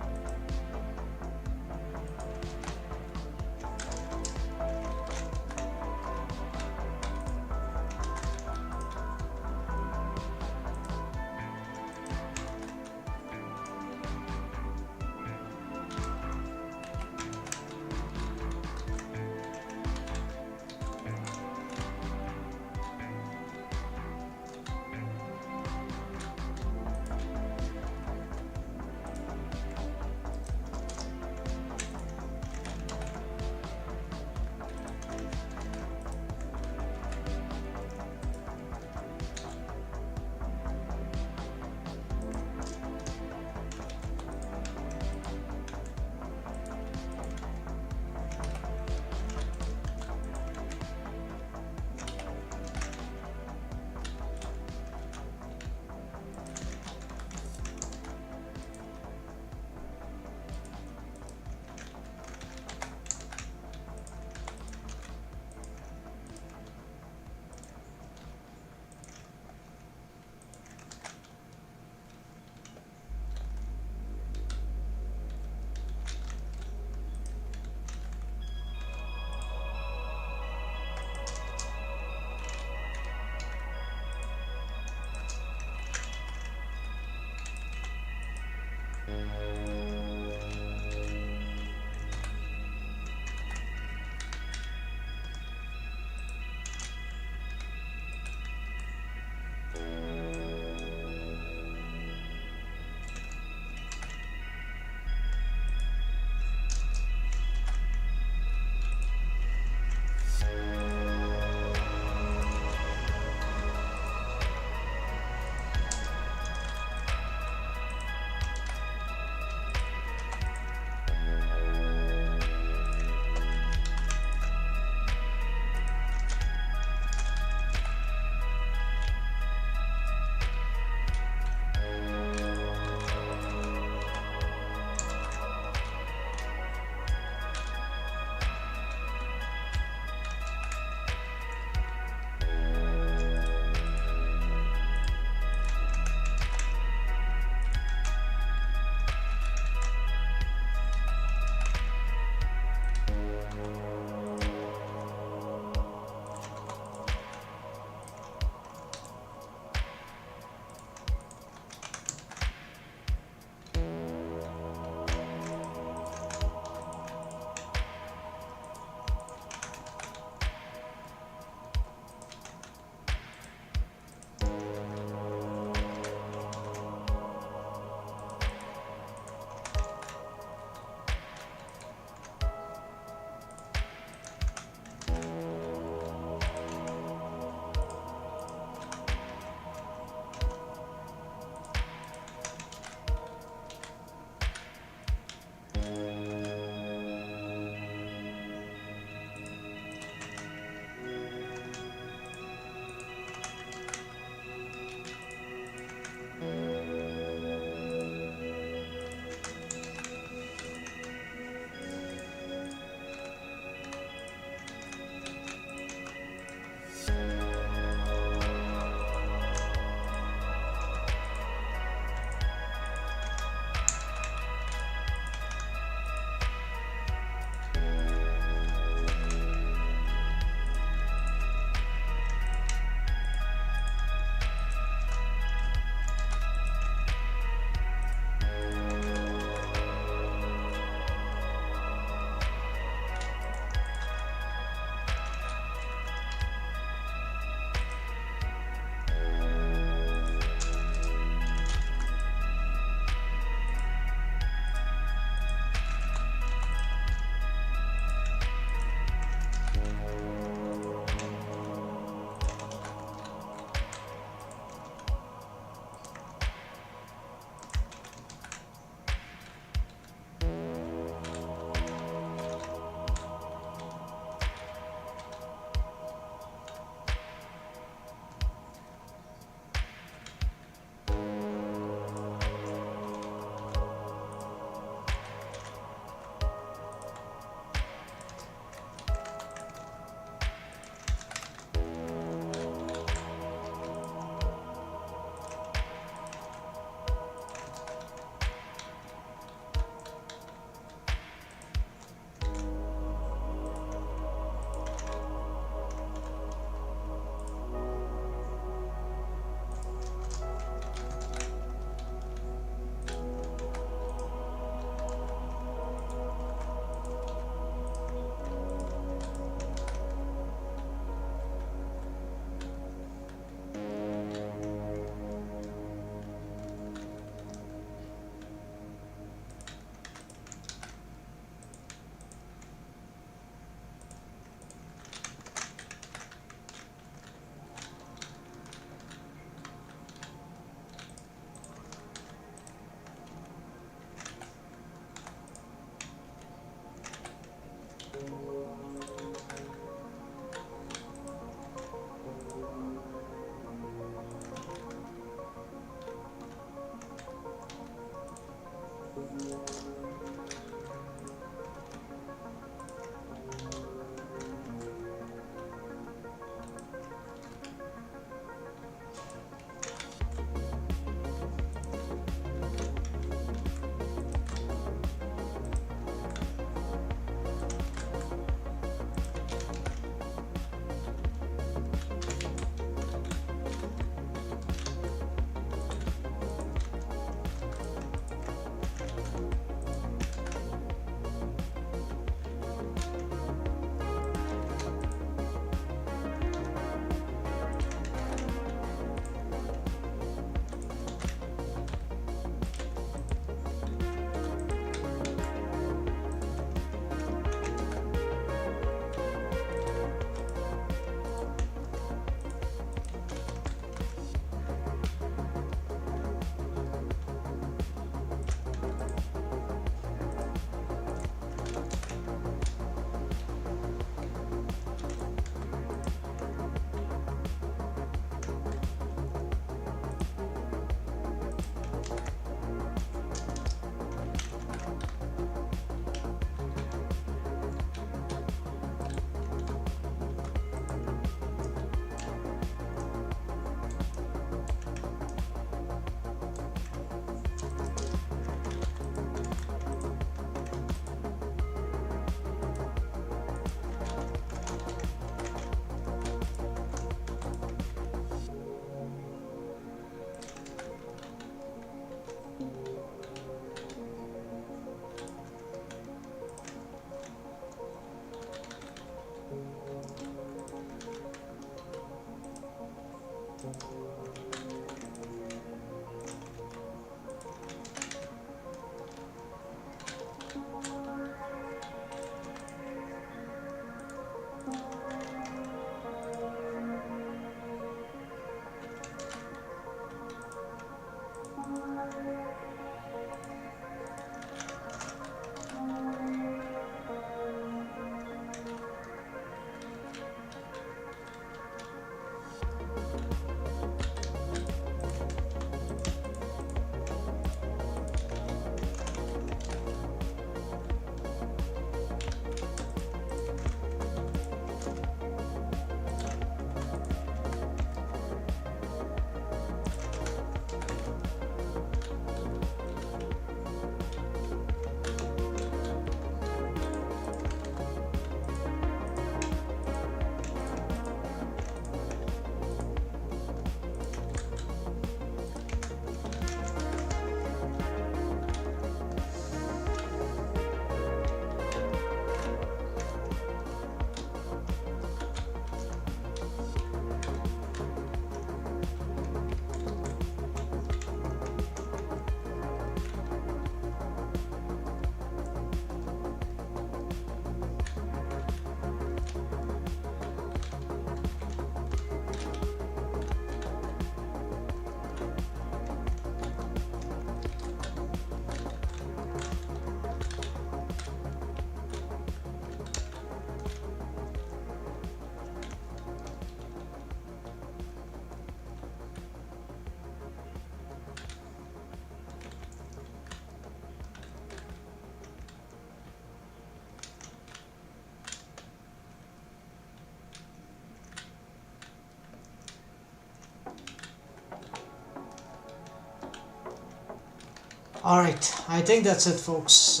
Alright, I think that's it, folks.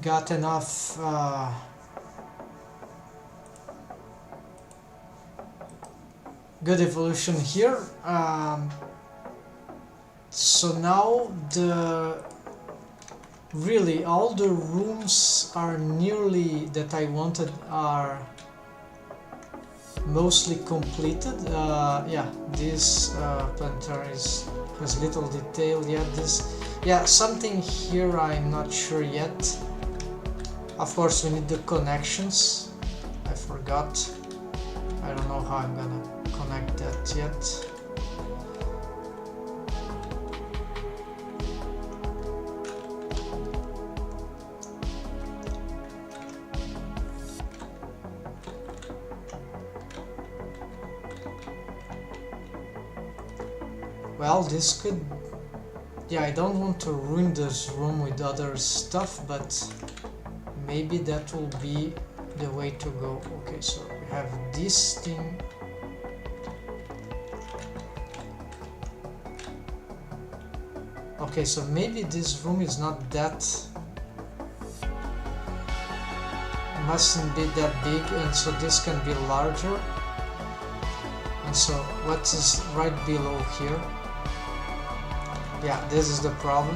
Got enough good evolution here. So now really all the rooms are nearly that I wanted are mostly completed. Yeah, this planetary has little detail yet. Something here I'm not sure yet. Of course, we need the connections. I forgot. I don't know how I'm gonna connect that yet. Well, this could... Yeah, I don't want to ruin this room with other stuff, but maybe that will be the way to go. Okay, so we have this thing. Okay, so maybe this room is not that... mustn't be that big, and so this can be larger. And so what is right below here? Yeah, this is the problem.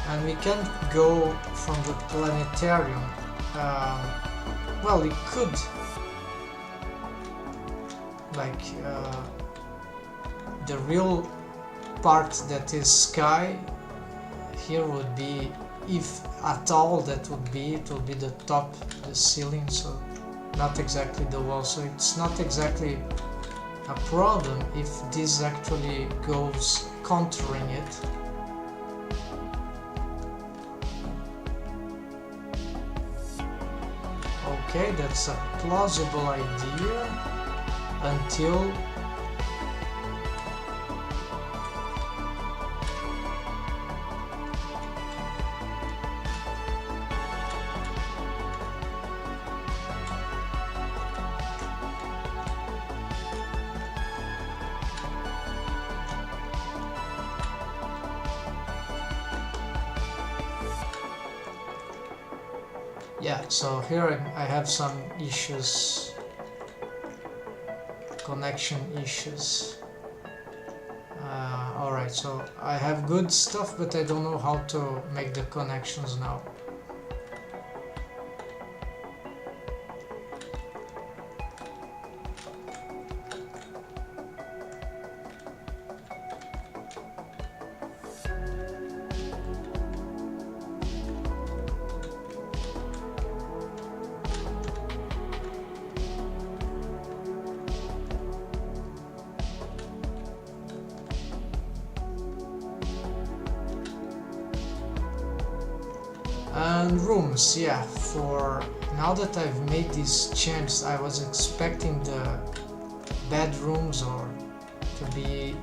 And we can't go from the planetarium. Well, we could, like, the real part that is sky here would be, if at all that would be, it would be the top, the ceiling, so not exactly the wall. So it's not exactly a problem if this actually goes contouring it. Okay, that's a plausible idea until yeah, so here I have some issues, connection issues. Alright, Alright, so I have good stuff, but I don't know how to make the connections now. And rooms, yeah, for now that I've made these changes, I was expecting the bedrooms or to be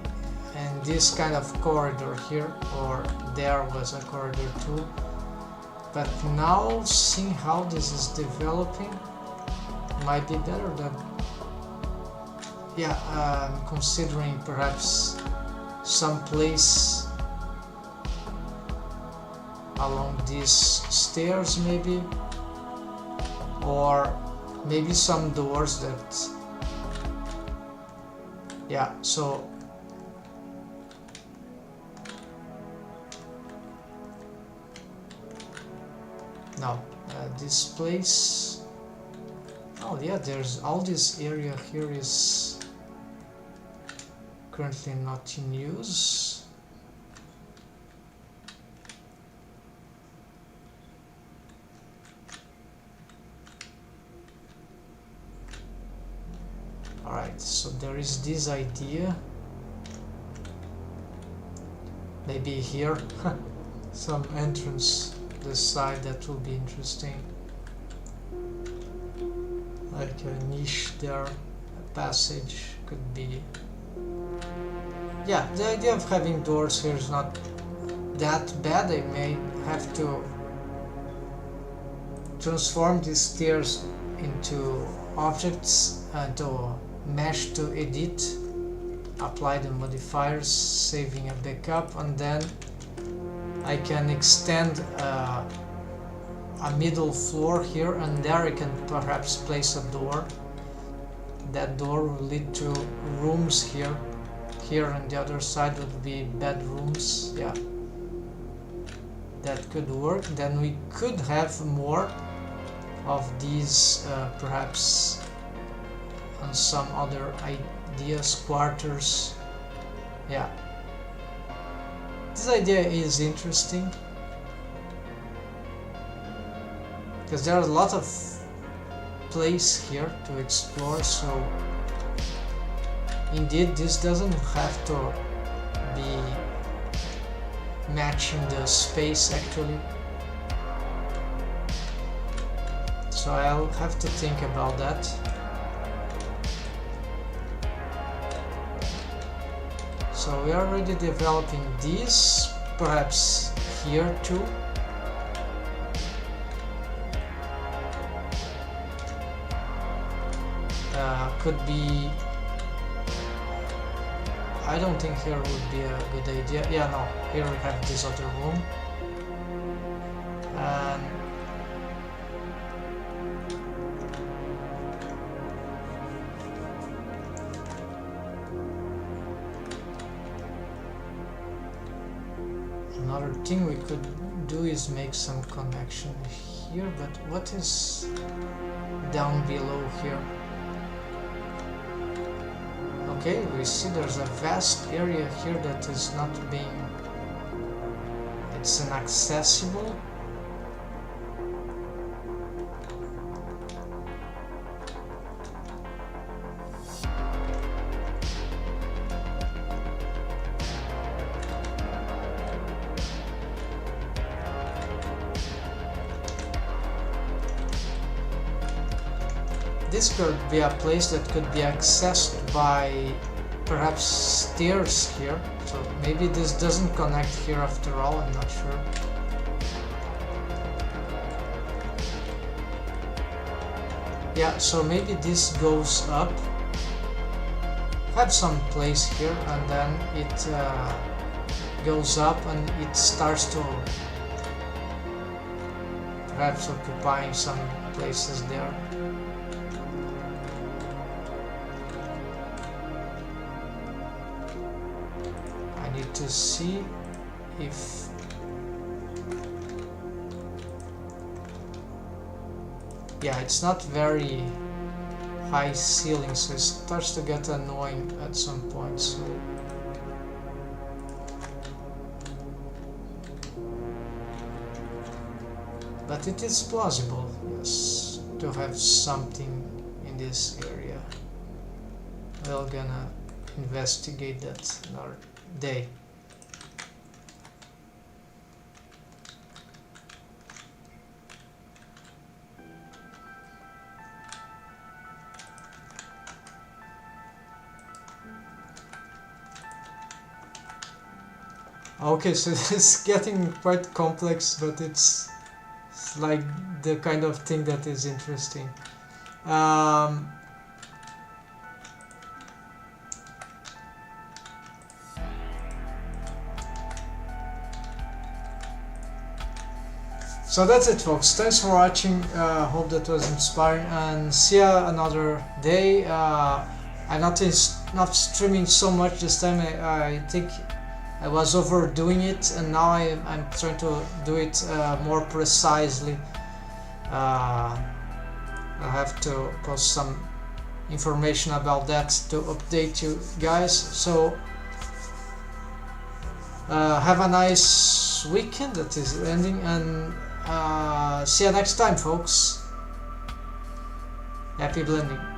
in this kind of corridor here, or there was a corridor too. But now, seeing how this is developing, might be better than, yeah, considering perhaps some place along these stairs maybe, or maybe some doors that, yeah, so no, this place, oh yeah, there's all this area here is currently not in use. Alright, so there is this idea. Maybe here, some entrance this side, that will be interesting. Like a niche there, a passage could be. Yeah, the idea of having doors here is not that bad. I may have to transform these stairs into objects to mesh to edit, apply the modifiers, saving a backup, and then I can extend a middle floor here, and there I can perhaps place a door. That door will lead to rooms here. Here on the other side would be bedrooms. Yeah, that could work. Then we could have more of these perhaps on some other ideas, quarters. Yeah, this idea is interesting because there are a lot of place here to explore, so indeed this doesn't have to be matching the space actually, so I'll have to think about that. So we are already developing these, perhaps here too. Could be, I don't think here would be a good idea. Yeah, no, here we have this other room. And another thing we could do is make some connection here, but what is down below here? Okay, we see there's a vast area here that is not being, it's inaccessible. This could be a place that could be accessed by perhaps stairs here, so maybe this doesn't connect here after all, I'm not sure. Yeah, so maybe this goes up, have some place here, and then it goes up and it starts to perhaps occupying some places there. to see if yeah, it's not very high ceiling, so it starts to get annoying at some point. So but it is plausible, yes, to have something in this area. We're gonna investigate that another day. Okay, so it's getting quite complex, but it's like the kind of thing that is interesting. So that's it, folks. Thanks for watching. Hope that was inspiring, and see ya another day. I'm not streaming so much this time. I think I was overdoing it, and now I'm trying to do it more precisely. I have to post some information about that to update you guys. So have a nice weekend that is ending, and see you next time, folks. Happy blending.